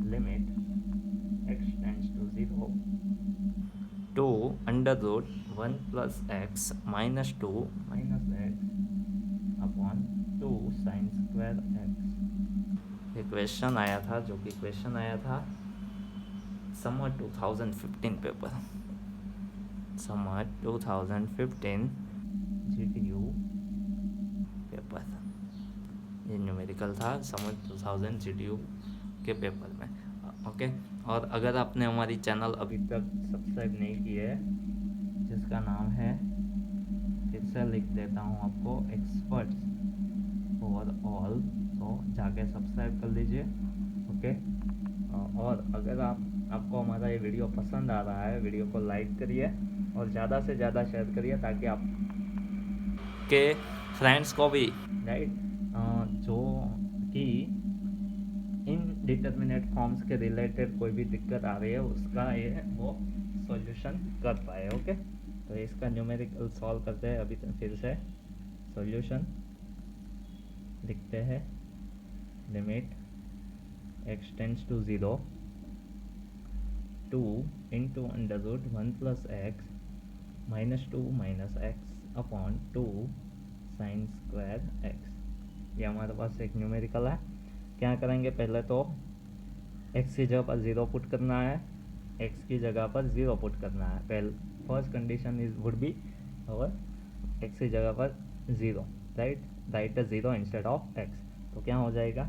A: limit x tends to 0 to √1 plus x minus 2 minus x upon 2 sine square x. ये क्वेश्चन आया था, जो कि क्वेश्चन आया था summer 2015 paper, summer 2015 GTU paper. ये न्यूमेरिकल था समर 2000 GTU के पेपर में। ओके, और अगर आपने हमारी चैनल अभी तक सब्सक्राइब नहीं की है, जिसका नाम है, फिर से लिख देता हूँ आपको, एक्सपर्ट्स फॉर ऑल, तो जाके सब्सक्राइब कर लीजिए। ओके, और अगर आप आपको हमारा ये वीडियो पसंद आ रहा है, वीडियो को लाइक करिए और ज़्यादा से ज़्यादा शेयर करिए ताकि आप के फ्रेंड्स को भी राइट जो कि इनडिटर्मिनेट फॉर्म्स के रिलेटेड कोई भी दिक्कत आ रही है उसका ये वो सॉल्यूशन कर पाए। ओके, तो इसका न्यूमेरिकल सॉल्व करते हैं अभी फिर से। सॉल्यूशन लिखते हैं, limit x tends to 0 2 into under root 1 plus x minus 2 minus x upon 2 sine square x. ये हमारे पास एक न्यूमेरिकल है। क्या करेंगे, पहले तो x की जगह पर 0 पुट करना है, x की जगह पर 0 पुट करना है। पहले first condition is would be और x की जगह पर 0 right the 0 instead of x। तो क्या हो जाएगा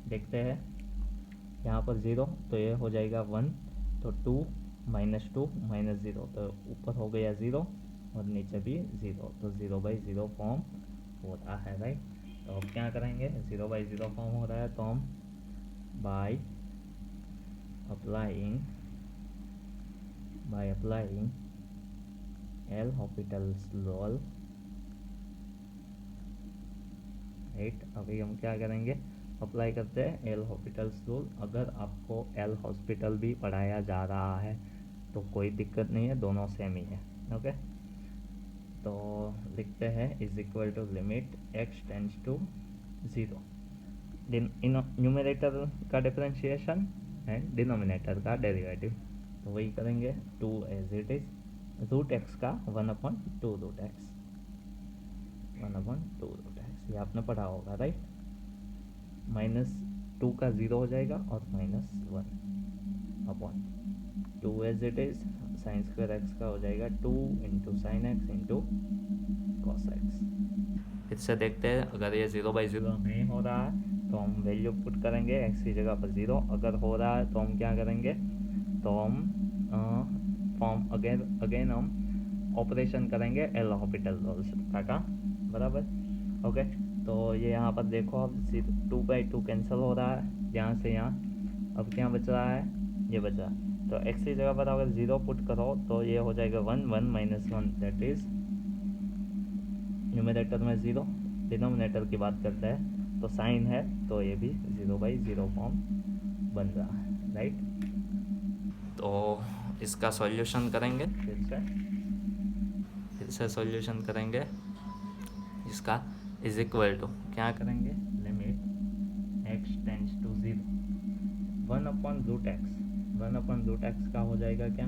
A: देखते हैं, यहाँ पर 0 तो ये हो जाएगा 1, तो 2 माइनस 2 माइनस 0 तो ऊपर हो गया 0 और नीचे भी 0, तो 0/0 फॉर्म होता है राइट। तो अब क्या करेंगे, 0/0 फॉर्म हो रहा है तो हम bye applying L hospitals law right. अभी हम क्या करेंगे, अप्लाई करते हैं एल हॉस्पिटल्स रूल। अगर आपको एल हॉस्पिटल भी पढ़ाया जा रहा है तो कोई दिक्कत नहीं है, दोनों सेम ही है। ओके, तो लिखते हैं is equal to limit x tends to 0, numerator का डिफरेंशिएशन एंड डिनोमिनेटर का डेरिवेटिव। तो वही करेंगे 2 as it is, root x का 1/2 रूट एक्स, 1/2 रूट एक्स ये आपने पढ़ा होगा राइट। -2 का 0 हो जाएगा और -1 upon 2 as it is, sine square x का हो जाएगा 2 into sine x into cos x. इससे देखते हैं अगर ये 0/0 नहीं हो रहा है तो हम वैल्यू पुट करेंगे x की जगह पर 0, अगर हो रहा है तो हम क्या करेंगे, तो हम फॉर्म अगेन हम ऑपरेशन करेंगे एल हॉस्पिटल रूल्स का बराबर। ओके, तो ये यहाँ पर देखो अब 2/2 कैंसिल हो रहा है यहाँ से यहाँ। अब क्या बच रहा है, ये बचा, तो x की जगह पर अगर 0 पुट करो तो ये हो जाएगा 1 1 माइनस 1 दैट इज न्यूमरेटर में 0, डिनोमिनेटर की बात करते हैं तो साइन है तो ये भी 0/0 फॉर्म बन रहा है राइट। तो इसका सॉल्यूशन करेंगे, फिर से सॉल्यूशन करेंगे इसका इज इक्वल टू क्या करेंगे, limit x tends to 0 1/√x का हो जाएगा क्या,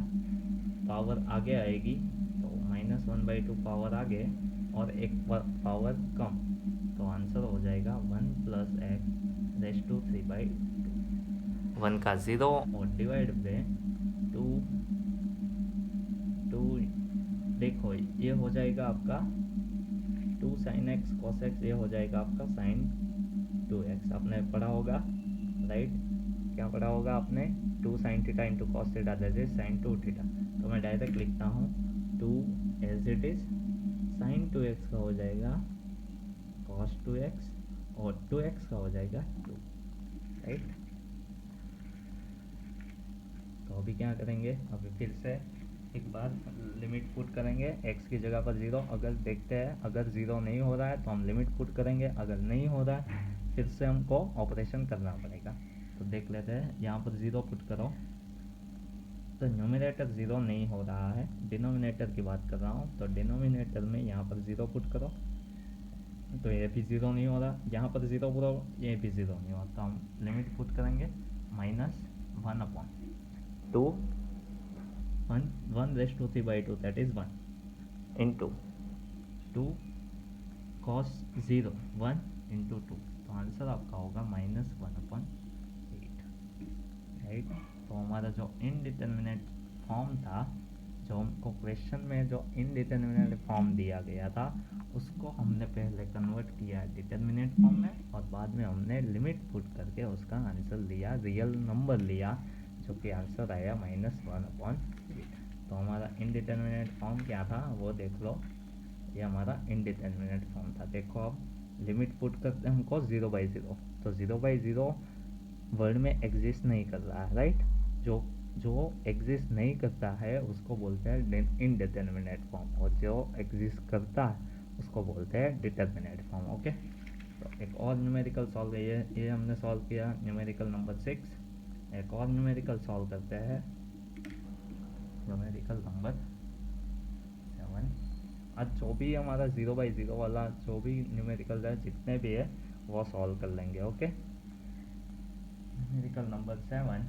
A: पावर आगे आएगी तो -1/2 पावर आगे और एक पावर कम, तो आंसर हो जाएगा 1 + x रेज टू 3/2, 1 का 0 और डिवाइड बाय 2 देखो ये हो जाएगा आपका 2 sin x cos x, ये हो जाएगा आपका sin 2x। आपने पढ़ा होगा राइट, क्या पढ़ा होगा आपने, 2 sin theta into cos theta that is sin 2 theta. तो मैं डायरेक्ट लिखता हूँ 2 as it is sin 2x का हो जाएगा cos 2x और 2x का हो जाएगा 2 राइट। तो अभी क्या करेंगे, अभी फिर से एक बार लिमिट पुट करेंगे x की जगह पर 0, अगर देखते हैं अगर 0 नहीं हो रहा है तो हम लिमिट पुट करेंगे, अगर नहीं हो रहा है फिर से हमको ऑपरेशन करना पड़ेगा। तो देख लेते हैं, यहाँ पर 0 पुट करो तो न्यूमरेटर 0 नहीं हो रहा है, डिनोमिनेटर की बात कर रहा हूँ, तो डिनोमिनेटर में यहाँ पर 0 पुट करो तो ये भी 0 नहीं हो रहा, यहाँ पर 0 पूरा ये भी 0 नहीं हो रहा, तो हम लिमिट पुट करेंगे -1/2 1 raise to 3/2 that is 1 into 2 cos 0 1 into 2, तो आंसर आपका होगा -1/8 राइट। तो हमारा जो इनडिटर्मिनेट फॉर्म था, जो हमको क्वेश्चन में जो इनडिटर्मिनेट फॉर्म दिया गया था उसको हमने पहले कन्वर्ट किया डिटर्मिनेट फॉर्म में और बाद में हमने लिमिट पुट करके उसका आंसर लिया, रियल नंबर लिया, जो कि आंसर आया -1/8। तो हमारा इनडिटर्मिनेट फॉर्म क्या था वो देख लो, ये हमारा इनडिटर्मिनेट फॉर्म था। देखो अब लिमिट पुट करते हैं हमको 0/0, तो 0/0 वर्ड में एग्जिस्ट नहीं कर रहा है राइट, जो जो एग्जिस्ट नहीं करता है उसको बोलते हैं इनडिटर्मिनेट फॉर्म, और जो एग्जिस्ट करता है उसको बोलते हैं डिटर्मिनेट फॉर्म। ओके, तो एक और न्यूमेरिकल सॉल्व है, ये हमने सॉल्व किया न्यूमेरिकल नंबर 6। एक और न्यूमेरिकल सॉल्व करते हैं, न्यूमेरिकल नंबर 7। आज जो भी हमारा 0/0 वाला जो भी न्यूमेरिकल है जितने भी है वो सॉल्व कर लेंगे। Okay, numerical number 7,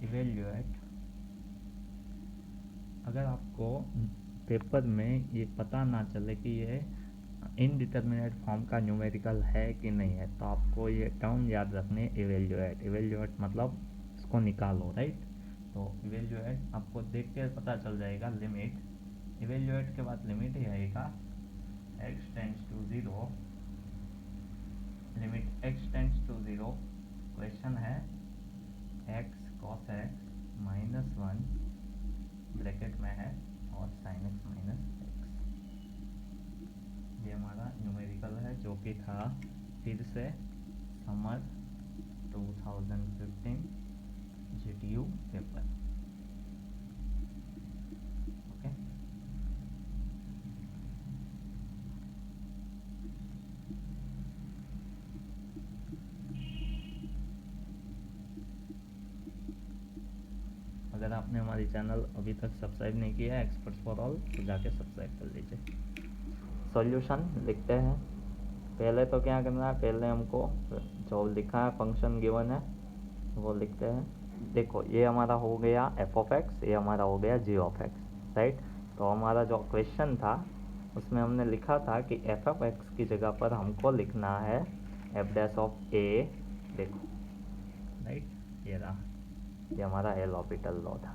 A: evaluate. अगर आपको पेपर में ये पता ना चले कि ये इनडिटर्मिनेट फॉर्म का न्यूमेरिकल है कि नहीं है, तो आपको ये टर्म याद रखने, इवेल्यूएट। इवेल्यूएट मतलब इसको निकालो, राइट। तो इवेल्यूएट आपको देख के पता चल जाएगा। लिमिट, इवेल्यूएट के बाद लिमिट ही आएगा x tends to 0, limit x tends to 0। Question है x cos x -1 ब्रैकेट में है और sin x -x। ये हमारा न्यूमेरिकल है जो कि था फिर से समर 2015 GTU पेपर। ओके, अगर आपने हमारी चैनल अभी तक सब्सक्राइब नहीं किया है एक्सपर्ट्स फॉर ऑल, तो जाके सब्सक्राइब कर लीजिए। सॉल्यूशन लिखते हैं। पहले तो क्या करना है, पहले हमको जो लिखा है फंक्शन गिवन है वो लिखते हैं। देखो ये हमारा हो गया f(x), ये हमारा हो गया g(x), राइट। तो हमारा जो क्वेश्चन था उसमें हमने लिखा था कि f(x) की जगह पर हमको लिखना है f'(a), देखो, राइट, ये रहा, ये हमारा एल ऑर्बिटल लॉ था।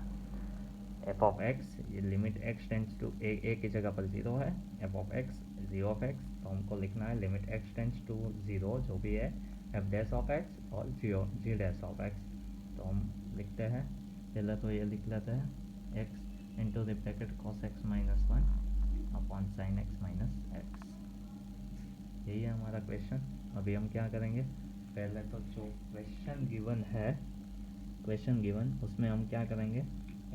A: f(x), ये limit x tends to a की जगह पर 0 है, f(x), g(x), तो हमको लिखना है लिमिट x टेंड्स टू 0 जो भी है f'(x) और g'(x). तो हम लिखते हैं, पहले तो ये लिख लेते हैं x into the bracket cos x -1 upon sin x -x। यही है हमारा क्वेश्चन। अभी हम क्या करेंगे, पहले तो जो क्वेश्चन गिवन है, क्वेश्चन गिवन उसमें हम क्या करेंगे,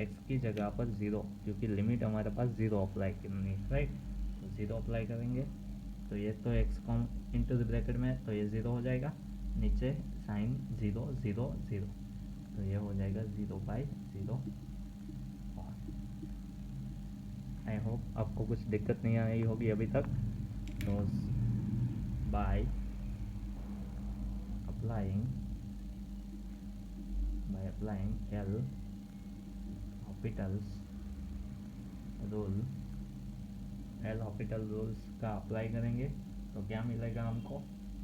A: x की जगह पर 0, क्योंकि लिमिट हमारे पास 0 अप्लाई करनी है, राइट। तो 0 अप्लाई करेंगे, तो ये तो x com into the bracket में, तो ये 0 हो जाएगा, नीचे साइन 0 0 0, तो ये हो जाएगा 0/0। आई होप आपको कुछ दिक्कत नहीं आई होगी अभी तक। तो by applying L'Hopital's rule, L'Hopital rules का अप्लाई करेंगे तो क्या मिलेगा हमको,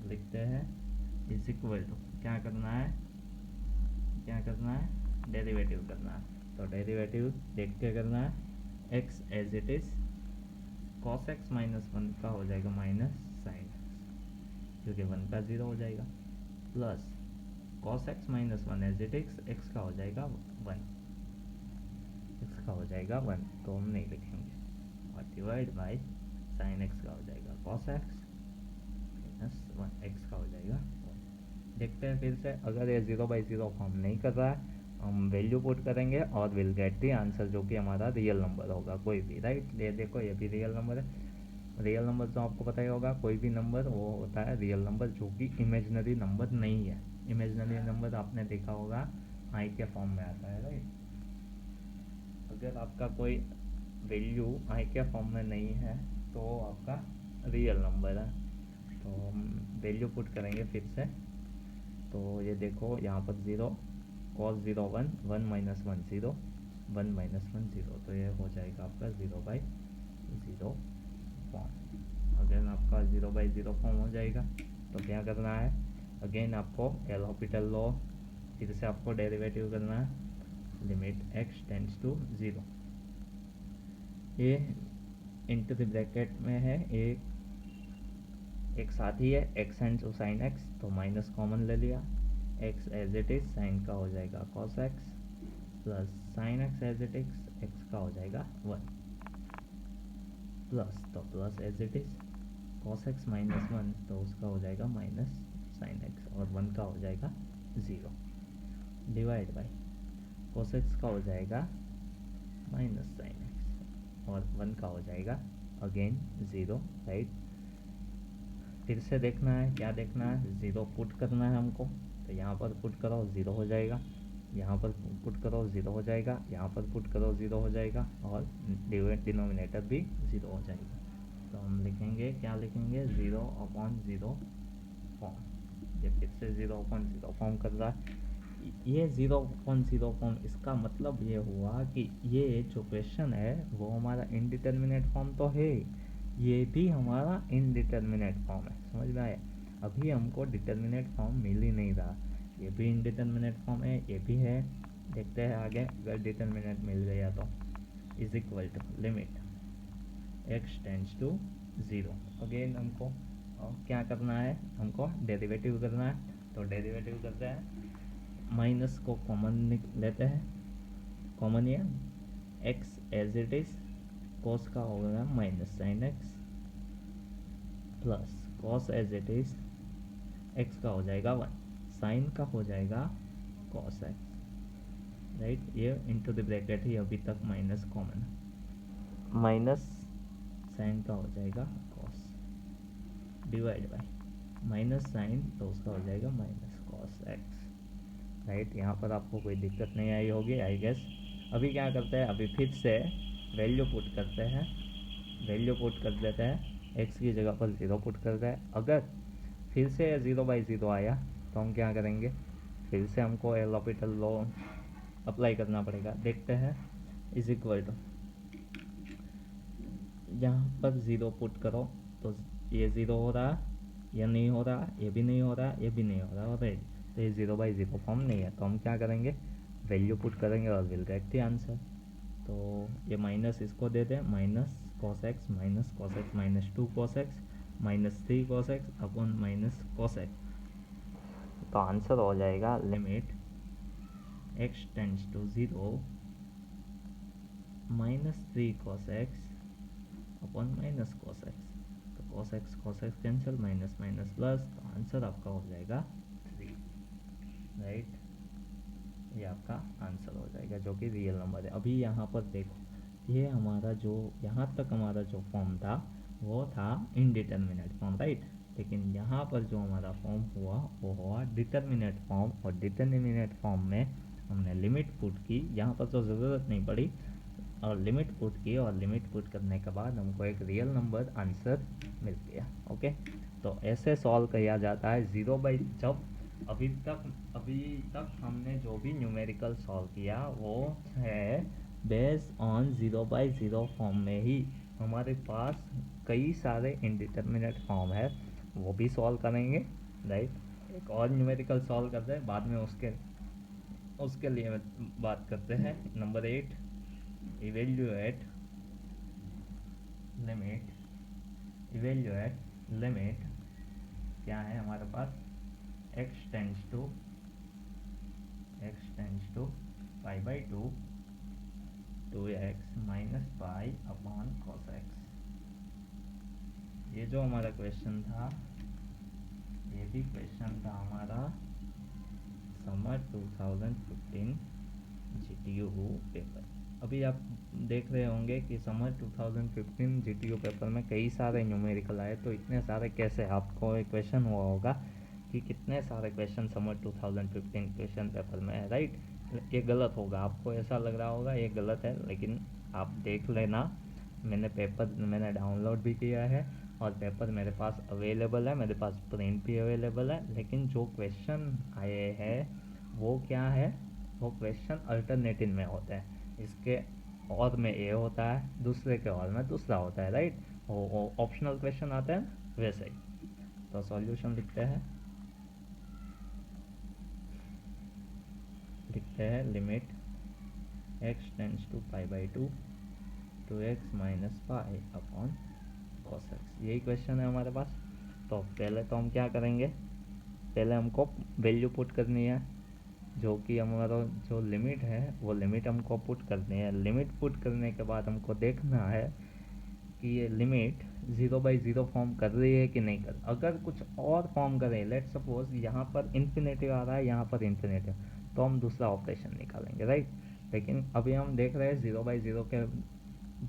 A: लिखते हैं इज इक्वल टू, क्या करना है, डेरिवेटिव करना है। तो डेरिवेटिव देख के करना है, x as it is cos x -1 का हो जाएगा माइनस sin x, क्योंकि 1 का 0 हो जाएगा, plus cos x -1 as it is x का हो जाएगा 1, x का हो जाएगा 1, तो हम नहीं लिखेंगे, और डिवाइड बाई sin x का हो जाएगा cos x -1, x का हो जाएगा 1। देखते हैं फिर से, अगर ये 0/0 फॉर्म नहीं कर रहा है हम वैल्यू पुट करेंगे और विल गेट दी आंसर, जो कि हमारा रियल नंबर होगा कोई भी, राइट। ये देखो ये भी रियल नंबर है। रियल नंबर तो आपको पता ही होगा, कोई भी नंबर वो होता है रियल नंबर जो कि इमेजिनरी नंबर नहीं है। इमेजिनरी नंबर आपने देखा होगा आई के फॉर्म में आता है, राइट। अगर आपका कोई वैल्यू आई के फॉर्म में नहीं है तो आपका रियल नंबर है। तो हम वैल्यू पुट करेंगे फिर से, तो ये देखो यहाँ पर 0, cos 0 1, 1 - 1 0, 1 - 1 0, तो ये हो जाएगा आपका 0/0 फॉर्म। अगेन आपका 0/0 फॉर्म हो जाएगा, तो क्या करना है, अगेन आपको एल हॉपिटल लॉ, फिर से आपको डेरिवेटिव करना है, लिमिट x टेंड्स टू 0, ये इंटू द ब्रैकेट में है, एक साथ ही है x एंड साइन x, तो माइनस कॉमन ले लिया, x as it is sine का हो जाएगा cos x, plus sine x as it is x का हो जाएगा 1, प्लस तो plus as it is cos x -1, तो उसका हो जाएगा माइनस साइन x, और 1 का हो जाएगा 0, डिवाइड बाई cos x का हो जाएगा माइनस साइन एक्स, और 1 का हो जाएगा अगेन 0, राइट। फिर से देखना है, क्या देखना है, 0 पुट करना है हमको, तो यहाँ पर पुट करो 0 हो जाएगा, यहाँ पर पुट करो 0 हो जाएगा, यहाँ पर पुट करो 0 हो जाएगा, और डिनोमिनेटर भी 0 हो जाएगा। तो हम लिखेंगे, क्या लिखेंगे, 0/0 फॉर्म। ये फिर से 0/0 फॉर्म कर रहा है। ये 0/0 फॉर्म, इसका मतलब ये हुआ कि ये जो क्वेश्चन है वो हमारा इनडिटर्मिनेट फॉर्म तो है, ये भी हमारा इनडिटर्मिनेट फॉर्म है। समझ में आया? अभी हमको डिटर्मिनेट फॉर्म मिल ही नहीं रहा, ये भी इनडिटर्मिनेट फॉर्म है, ये भी है। देखते हैं आगे, अगर डिटर्मिनेट मिल गया तो is equal to limit x tends to 0। Again हमको क्या करना है, हमको डेरिवेटिव करना है, तो डेरिवेटिव करते हैं, माइनस को कॉमन लेते हैं, कॉमन या x as it is, cos का होगा minus sine x, plus cos as it is, x का हो जाएगा 1, साइन का हो जाएगा cos x, राइट। ये इंटू द ब्रैकेट ही अभी तक माइनस कॉमन, माइनस साइन का हो जाएगा cos divide by minus sine, तो उसका हो जाएगा माइनस cos x, राइट। यहाँ पर आपको कोई दिक्कत नहीं आई होगी आई गेस। अभी क्या करते हैं, अभी फिर से वैल्यू पुट करते हैं, वैल्यू पुट कर देते हैं, x की जगह पर 0 पुट करते हैं। अगर फिर से 0/0 आया तो हम क्या करेंगे, फिर से हमको एल हॉपिटल लॉ अप्लाई करना पड़ेगा। देखते हैं, इज इक्वल टू, यहाँ पर 0 पुट करो तो ये 0 हो रहा, या नहीं हो रहा, ये भी नहीं हो रहा, ये भी नहीं हो रहा, और तो ये 0/0 फॉर्म नहीं है। तो हम क्या करेंगे, वैल्यू पुट करेंगे और विल गेट द आंसर। तो ये माइनस इसको दे दें, minus cos x minus cos x minus 2 cos x minus 3 cos x upon minus cos x, तो आंसर हो जाएगा limit x tends to 0 minus 3 cos x upon minus cos x, तो cos x cancel, minus minus plus, तो आंसर आपका हो जाएगा 3, राइट। ये आपका आंसर हो जाएगा जो कि रियल नंबर है। अभी यहाँ पर देखो, ये हमारा जो यहाँ तक हमारा जो फॉर्म था वो था इनडिटर्मिनेट फॉर्म, राइट। लेकिन यहाँ पर जो हमारा फॉर्म हुआ वो हुआ डिटर्मिनेट फॉर्म, और डिटर्मिनेट फॉर्म में हमने लिमिट पुट की, यहाँ पर तो ज़रूरत नहीं पड़ी, और लिमिट पुट की, और लिमिट पुट करने के बाद हमको एक रियल नंबर आंसर मिल गया। ओके, तो ऐसे सॉल्व किया जाता है जब अभी तक हमने जो भी न्यूमेरिकल सॉल्व किया वो है बेस्ड ऑन 0/0 फॉर्म में ही। हमारे पास कई सारे इनडिटर्मिनेट फॉर्म है, वो भी सॉल्व करेंगे, राइट। एक और न्यूमेरिकल सॉल्व करते हैं बाद में, उसके लिए बात करते हैं। नंबर 8, इवेल्युएट लिमिट क्या है हमारे पास, x tends to π/2 2x minus pi upon cos x। ये जो हमारा क्वेश्चन था, ये भी क्वेश्चन था हमारा समर 2015 GTU पेपर। अभी आप देख रहे होंगे कि समर 2015 GTU पेपर में कई सारे न्यूमेरिकल आए, तो इतने सारे कैसे, आपको एक क्वेश्चन हुआ होगा कि कितने सारे क्वेश्चन समर 2015 क्वेश्चन पेपर में है, राइट। ये गलत होगा, आपको ऐसा लग रहा होगा ये गलत है, लेकिन आप देख लेना, मैंने डाउनलोड भी किया है और पेपर मेरे पास अवेलेबल है, मेरे पास प्रिंट भी अवेलेबल है। लेकिन जो क्वेश्चन आए हैं वो क्या है, वो क्वेश्चन अल्टरनेटिव में होते हैं, इसके और में ए होता है, दूसरे के और में दूसरा होता है, राइट। वो ऑप्शनल क्वेश्चन आते हैं वैसे ही। तो सॉल्यूशन लिखते हैं limit x tends to π/2 2x minus pi upon cos x, यही क्वेश्चन है हमारे पास। तो पहले तो हम क्या करेंगे, पहले हमको वैल्यू पुट करनी है, जो कि हमारा जो लिमिट है वो लिमिट हमको पुट करनी है। लिमिट पुट करने के बाद हमको देखना है कि ये लिमिट 0/0 फॉर्म कर रही है कि नहीं कर। अगर कुछ और फॉर्म करे, लेट सपोज यहाँ पर इन्फिनेटिव आ रहा है, यहाँ पर इन्फिनेटिव, तो हम दूसरा ऑपरेशन निकालेंगे, राइट। लेकिन अभी हम देख रहे हैं 0/0 के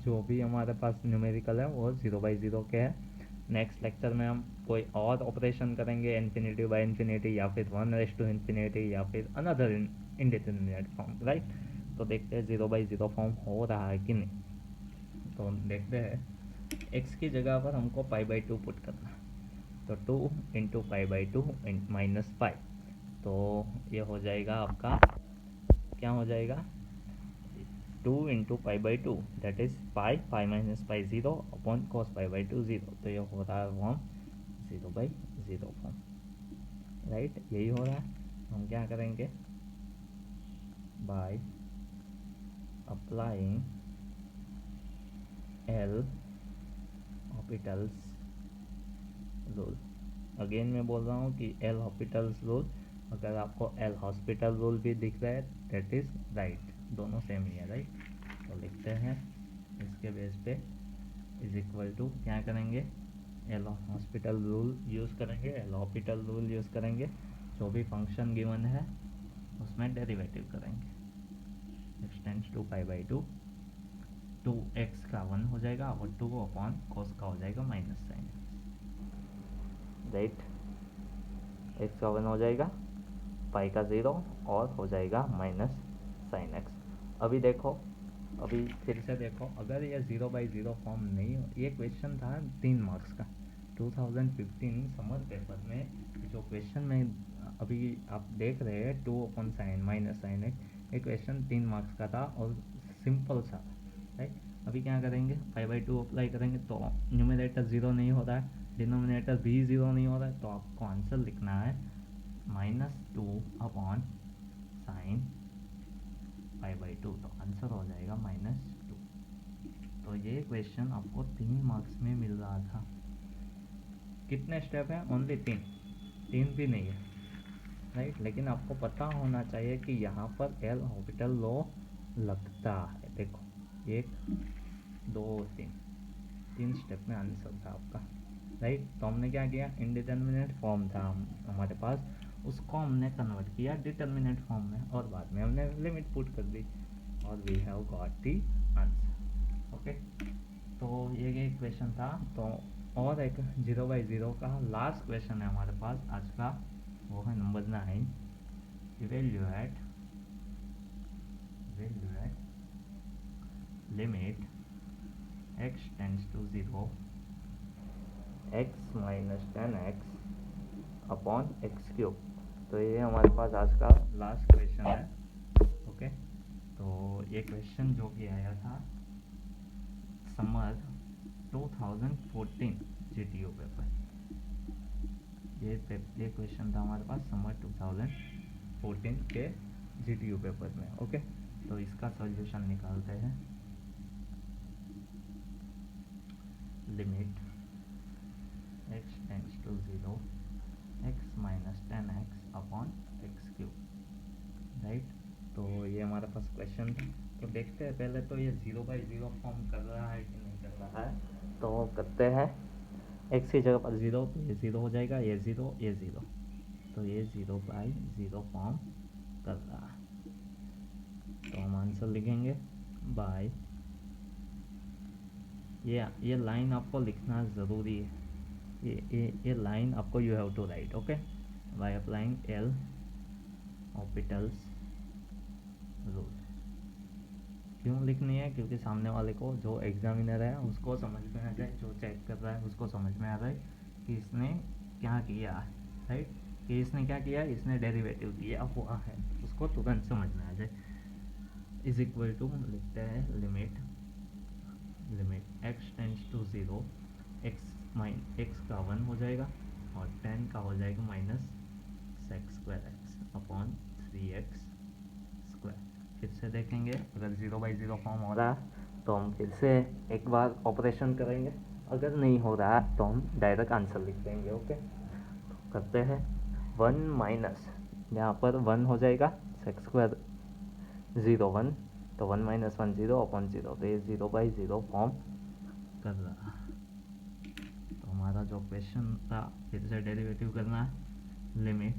A: जो भी हमारे पास न्यूमेरिकल है वो 0/0 के है। नेक्स्ट लेक्चर में हम कोई और ऑपरेशन करेंगे इन्फिनिटी बाय इन्फिनिटी या फिर 1/∞ या फिर अनदर इंडिटरमिनेट फॉर्म, राइट। तो देखते हैं 0/0 फॉर्म हो रहा है कि नहीं। तो हम देखते हैं x की जगह पर हमको π/2 पुट करना है, तो 2 इंटू π/2 माइनस पाई, तो ये हो जाएगा आपका, क्या हो जाएगा, 2 into π/2 that is pi minus pi 0 अपॉन कॉस π/2 0, तो ये हो रहा है फॉर्म 0/0 फॉर्म, राइट। यही हो रहा है। हम क्या करेंगे, by applying L'Hopital's rule, again मैं बोल रहा हूँ कि एल हॉपिटल्स रूल, अगर आपको एल हॉस्पिटल रूल भी दिख रहा है दैट इज राइट, दोनों सेम ही है, राइट। तो लिखते हैं इसके बेस पे इज इक्वल टू, क्या करेंगे, एल हॉस्पिटल रूल यूज़ करेंगे, एल हॉपिटल रूल यूज़ करेंगे, जो भी फंक्शन गिवन है उसमें डेरिवेटिव करेंगे, x टेंड्स टू π/2, 2x का 1 हो जाएगा और 2 अपॉन cos का हो जाएगा माइनस साइन, राइट। x का 1 हो जाएगा, पाई का 0 और हो जाएगा माइनस साइन x। अभी देखो, अभी फिर से देखो, अगर ये 0/0 फॉर्म नहीं हो, ये क्वेश्चन था 3 मार्क्स का 2015 समर पेपर में, जो क्वेश्चन में अभी आप देख रहे हैं 2 upon sine minus sine x, ये क्वेश्चन 3 मार्क्स का था और सिंपल सा, राइट। अभी क्या करेंगे, π/2 अप्लाई करेंगे तो न्यूमरेटर 0 नहीं हो रहा है, डिनोमिनेटर भी 0 नहीं हो रहा है, तो आपको आंसर लिखना है -2 अपॉन साइन π/2, तो आंसर हो जाएगा -2। तो ये क्वेश्चन आपको 3 मार्क्स में मिल रहा था। कितने स्टेप हैं, ओनली 3 भी नहीं है, राइट। लेकिन आपको पता होना चाहिए कि यहाँ पर एल हॉपिटल लॉ लगता है। देखो 1 2 3 स्टेप में आंसर था आपका, राइट। तो हमने क्या किया, इनडिटरमिनेट फॉर्म था हमारे पास, उसको हमने कन्वर्ट किया डिटरमिनेट फॉर्म में और बाद में हमने लिमिट पुट कर दी और we have got the answer, okay. तो ये क्वेश्चन था। तो और एक 0/0 का लास्ट क्वेश्चन है हमारे पास आज का, वो है number 9, evaluate limit x tends to 0 x minus 10x upon x³। तो ये हमारे पास आज का लास्ट क्वेश्चन है, ओके। तो ये क्वेश्चन जो कि आया था समर 2014 GTU पेपर, ये क्वेश्चन था हमारे पास समर 2014 के GTU पेपर में, ओके। तो इसका सॉल्यूशन निकालते हैं, limit x tends to 0 x minus 10x upon x³, right. तो ये हमारे पास क्वेश्चन था। तो देखते हैं पहले तो ये 0/0 फॉर्म कर रहा है कि नहीं कर रहा है, तो करते हैं। x की जगह पर 0, तो ये 0 हो जाएगा, ये 0 ये 0, तो ये 0/0 फॉर्म कर रहा है। तो हम आंसर लिखेंगे बाय, ये लाइन आपको लिखना ज़रूरी है, ये लाइन आपको you have to write, okay. By applying L'Hopital's rule, क्यों लिखनी है, क्योंकि सामने वाले को जो एग्जामिनर है उसको समझ में आ जाए, जो चेक कर रहा है उसको समझ में आ जाए कि इसने क्या किया है, राइट। कि इसने क्या किया है, इसने डेरिवेटिव किया हुआ है, उसको तुरंत समझ में आ जाए। इज इक्वल टू लिखते हैं limit x tends to 0 x का 1 हो जाएगा और 10 का हो जाएगा माइनस sec²x अपॉन 3x²। फिर से देखेंगे, अगर 0/0 फॉर्म हो रहा है तो हम फिर से एक बार ऑपरेशन करेंगे, अगर नहीं हो रहा है तो हम डायरेक्ट आंसर लिख देंगे, ओके। तो करते हैं 1 माइनस, यहाँ पर 1 हो जाएगा sec² 0 1, तो 1 माइनस 1 0 अपॉन 0, तो ये 0/0 फॉर्म कर रहा है। तो हमारा जो क्वेश्चन था, फिर से डेरिवेटिव करना है, लिमिट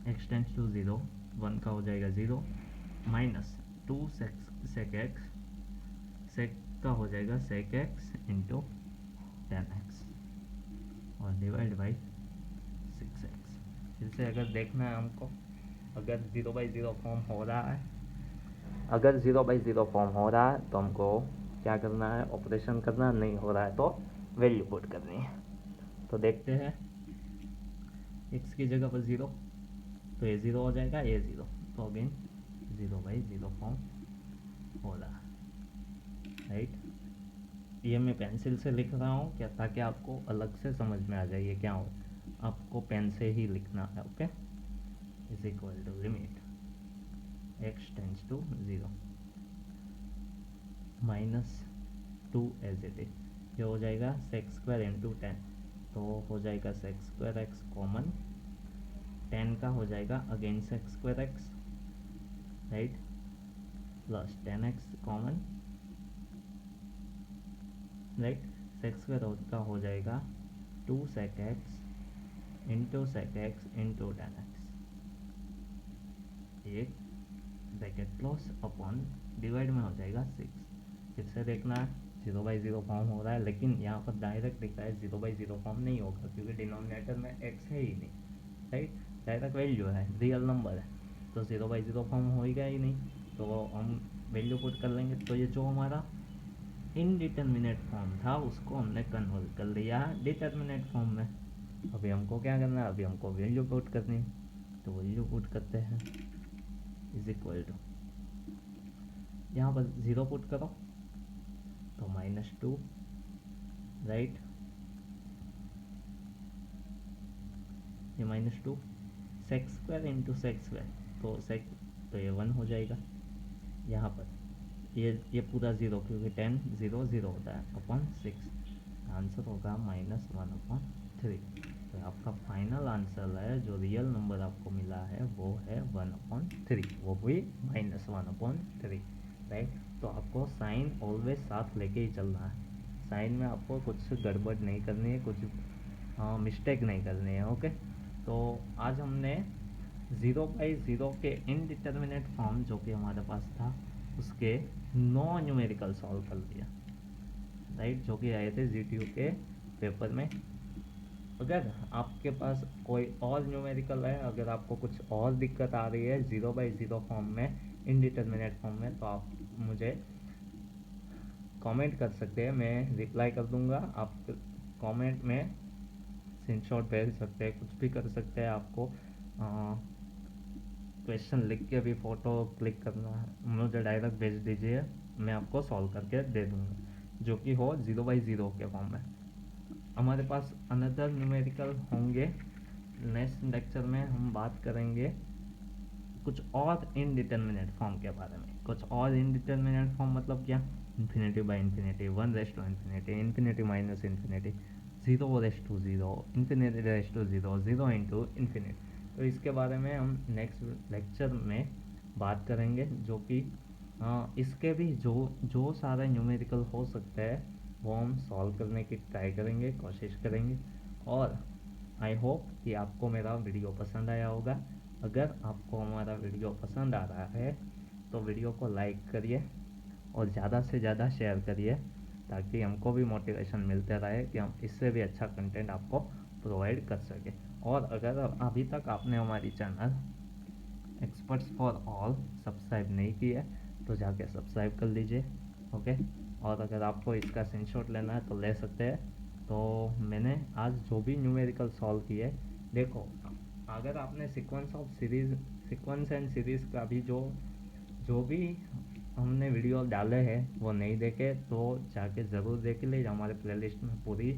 A: x टेंड्स टू 0 1 का हो जाएगा 0 माइनस टू सेक एक्स, सेक का हो जाएगा सेक एक्स इंटू 10x और डिवाइड बाई 6x। फिर से अगर देखना है हमको, अगर 0/0 फॉर्म हो रहा है, अगर 0/0 फॉर्म हो रहा है तो हमको क्या करना है, ऑपरेशन करना, नहीं हो रहा है तो वैल्यू पुट करनी है। तो देखते हैं, x की जगह पर 0, तो ये 0 हो जाएगा, ये 0, तो अगेन 0/0 फॉर्म हो रहा है, राइट। ये मैं पेंसिल से लिख रहा हूँ क्या, ताकि आपको अलग से समझ में आ जाए ये क्या हो, आपको पेन से ही लिखना है, okay. Is equal to limit x tends to 0 -2 as it is, ये हो जाएगा sec² इंटू 10, तो हो जाएगा sec² x कॉमन, 10 का हो जाएगा again sec² x, right, plus 10x common, right, sec² का हो जाएगा 2 sec x into sec x into 10x, एक ब्रैकेट क्लोज अपॉन डिवाइड में हो जाएगा 6। फिर से देखना है, 0/0 फॉर्म हो रहा है, लेकिन यहाँ पर डायरेक्ट दिख रहा है 0/0 फॉर्म नहीं होगा, क्योंकि डिनोमिनेटर में x है ही नहीं, राइट, डायरेक्ट वैल्यू है, रियल नंबर है, तो 0/0 फॉर्म होगा ही नहीं, तो हम वैल्यू पुट कर लेंगे। तो ये जो हमारा इनडिटर्मिनेट फॉर्म था उसको हमने कन्वर्ट कर लिया है डिटर्मिनेट फॉर्म में। अभी हमको क्या करना है, अभी हमको वैल्यू पुट करनी है, तो वैल्यू पुट करते हैं, इज इक्वल टू, यहाँ पर 0 पुट करो तो -2, राइट, ये -2 sec² इंटू sec², तो सेक, तो ये 1 हो जाएगा, यहाँ पर ये पूरा 0, क्योंकि 10 0 0 होता है अपॉन 6, आंसर होगा -1/3। तो आपका फाइनल आंसर है, जो रियल नंबर आपको मिला है वो है 1/3, वो भी -1/3, राइट। तो आपको साइन ऑलवेज साथ लेके ही चलना है, साइन में आपको कुछ गड़बड़ नहीं करनी है, कुछ मिस्टेक नहीं करनी है, ओके। तो आज हमने 0/0 के इनडिटर्मिनेट फॉर्म जो कि हमारे पास था उसके 9 न्यूमेरिकल सॉल्व कर लिया, राइट, जो कि आए थे GTU के पेपर में। अगर आपके पास कोई और न्यूमेरिकल है, अगर आपको कुछ और दिक्कत आ रही है 0/0 फॉर्म में, इनडिटर्मिनेट फॉर्म में, तो आप मुझे कमेंट कर सकते हैं, मैं रिप्लाई कर दूंगा। आप कमेंट में स्क्रीनशॉट भेज सकते हैं, कुछ भी कर सकते हैं, आपको क्वेश्चन लिख के भी फ़ोटो क्लिक करना है मुझे डायरेक्ट भेज दीजिए, मैं आपको सॉल्व करके दे दूँगा, जो कि हो 0/0 के फॉर्म में। हमारे पास अनदर न्यूमेरिकल होंगे, नेक्स्ट लेक्चर में हम बात करेंगे कुछ और इनडिटर्मिनेट फॉर्म के बारे में। कुछ और इनडिटर्मिनेट फॉर्म मतलब क्या, ∞/∞, 1/∞, infinity minus infinity, 0/0, ∞/0, 0 into infinity. तो इसके बारे में हम नेक्स्ट लेक्चर में बात करेंगे, जो कि इसके भी जो सारे न्यूमेरिकल हो सकते हैं वो हम सॉल्व करने की ट्राई करेंगे, कोशिश करेंगे। और आई होप कि आपको मेरा वीडियो पसंद आया होगा। अगर आपको हमारा वीडियो पसंद आ रहा है तो वीडियो को लाइक करिए और ज़्यादा से ज़्यादा शेयर करिए, ताकि हमको भी मोटिवेशन मिलते रहे कि हम इससे भी अच्छा कंटेंट आपको प्रोवाइड कर सकें। और अगर अभी तक आपने हमारी channel experts for all subscribe नहीं किया तो जाके सब्सक्राइब कर लीजिए, ओके। और अगर आपको इसका स्क्रीनशॉट लेना है तो ले सकते हैं। तो मैंने आज जो भी न्यूमेरिकल सॉल्व किए, देखो, अगर आपने सीक्वेंस एंड सीरीज़ का भी जो भी हमने वीडियो डाले हैं वो नहीं देखे तो जाके ज़रूर देख लीजिए, हमारे प्लेलिस्ट में पूरी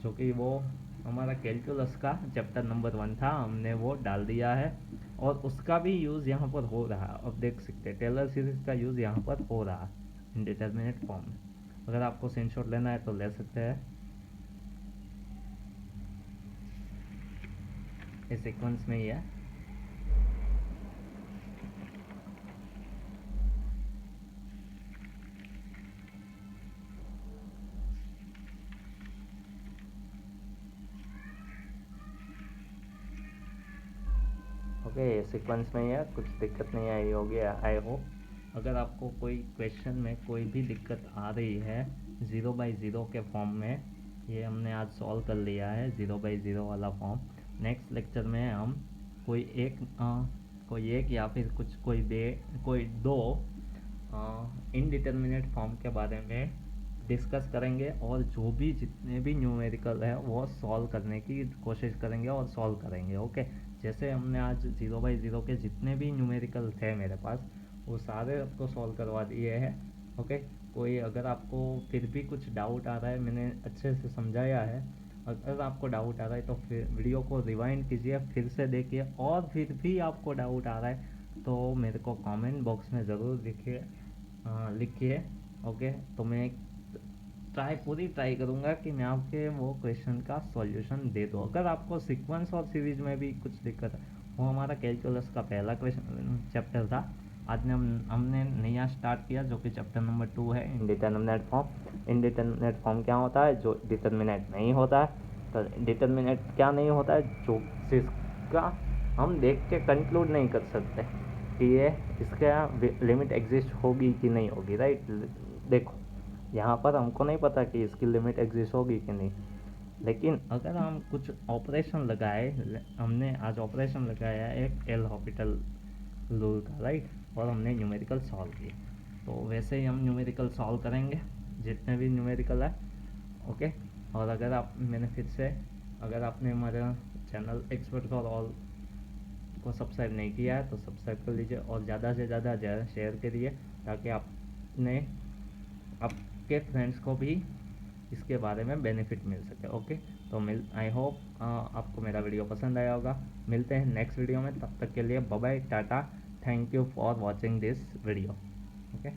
A: जो कि वो हमारा कैलकुलस का चैप्टर नंबर 1 था, हमने वो डाल दिया है, और उसका भी यूज़ यहाँ पर हो रहा है। अब देख सकते हैं टेलर सीरीज़ का यूज़ यहाँ पर हो रहा है इंडिटरमिनेट फॉर्म में। अगर आपको स्क्रीनशॉट लेना है तो ले सकते हैं, इस सीक्वेंस में ही है। ओके, सीक्वेंस में ही है, कुछ दिक्कत नहीं आई होगी आई होप। अगर आपको कोई क्वेश्चन में कोई भी दिक्कत आ रही है 0/0 के फॉर्म में, ये हमने आज सॉल्व कर लिया है 0/0 वाला फॉर्म। नेक्स्ट लेक्चर में हम कोई एक या फिर कोई दो इनडिटर्मिनेट फॉर्म के बारे में डिस्कस करेंगे, और जो भी जितने भी न्यूमेरिकल है वो सॉल्व करने की कोशिश करेंगे और सॉल्व करेंगे। ओके, जैसे हमने आज 0/0 के जितने भी न्यूमेरिकल थे मेरे पास, वो सारे आपको सॉल्व करवा दिए हैं। ओके, कोई अगर आपको फिर भी कुछ डाउट आ रहा है, मैंने अच्छे से समझाया है, अगर आपको डाउट आ रहा है तो फिर वीडियो को रिवाइंड कीजिए, फिर से देखिए, और फिर भी आपको डाउट आ रहा है तो मेरे को कमेंट बॉक्स में ज़रूर लिखिए। ओके, तो मैं पूरी ट्राई करूँगा कि मैं आपके वो क्वेश्चन का सॉल्यूशन दे दूँ। अगर आपको सीक्वेंस और सीरीज में भी कुछ दिक्कत है, वो हमारा कैलकुलस का पहला क्वेश्चन चैप्टर था। आज हमने नया स्टार्ट किया जो कि चैप्टर नंबर 2 है, इंडिटरमिनेट फॉर्म। इंडिटरमिनेट फॉर्म क्या होता है? जो डिटर्मिनेट नहीं होता है। तो डिटर्मिनेट क्या नहीं होता है? जो जिसका हम देख के कंक्लूड नहीं कर सकते कि ये इसका लिमिट एग्जिस्ट होगी कि नहीं होगी, राइट। देखो, यहाँ पर हमको नहीं पता कि इसकी लिमिट एग्जिस्ट होगी कि नहीं, लेकिन अगर हम कुछ ऑपरेशन लगाए, हमने आज ऑपरेशन लगाया एक एल हॉपिटल रूल का, राइट, और हमने न्यूमेरिकल सॉल्व किए, तो वैसे ही हम न्यूमेरिकल सॉल्व करेंगे जितने भी न्यूमेरिकल है। ओके, और अगर आपने हमारा चैनल एक्सपर्ट फॉर ऑल को सब्सक्राइब नहीं किया है तो सब्सक्राइब कर लीजिए, और ज़्यादा से ज़्यादा शेयर करिए, ताकि आपने आपके फ्रेंड्स को भी इसके बारे में बेनिफिट मिल सके। ओके, तो आई होप आपको मेरा वीडियो पसंद आया होगा। मिलते हैं नेक्स्ट वीडियो में, तब तक के लिए बाय बाय, टाटा, thank you for watching this video. Okay.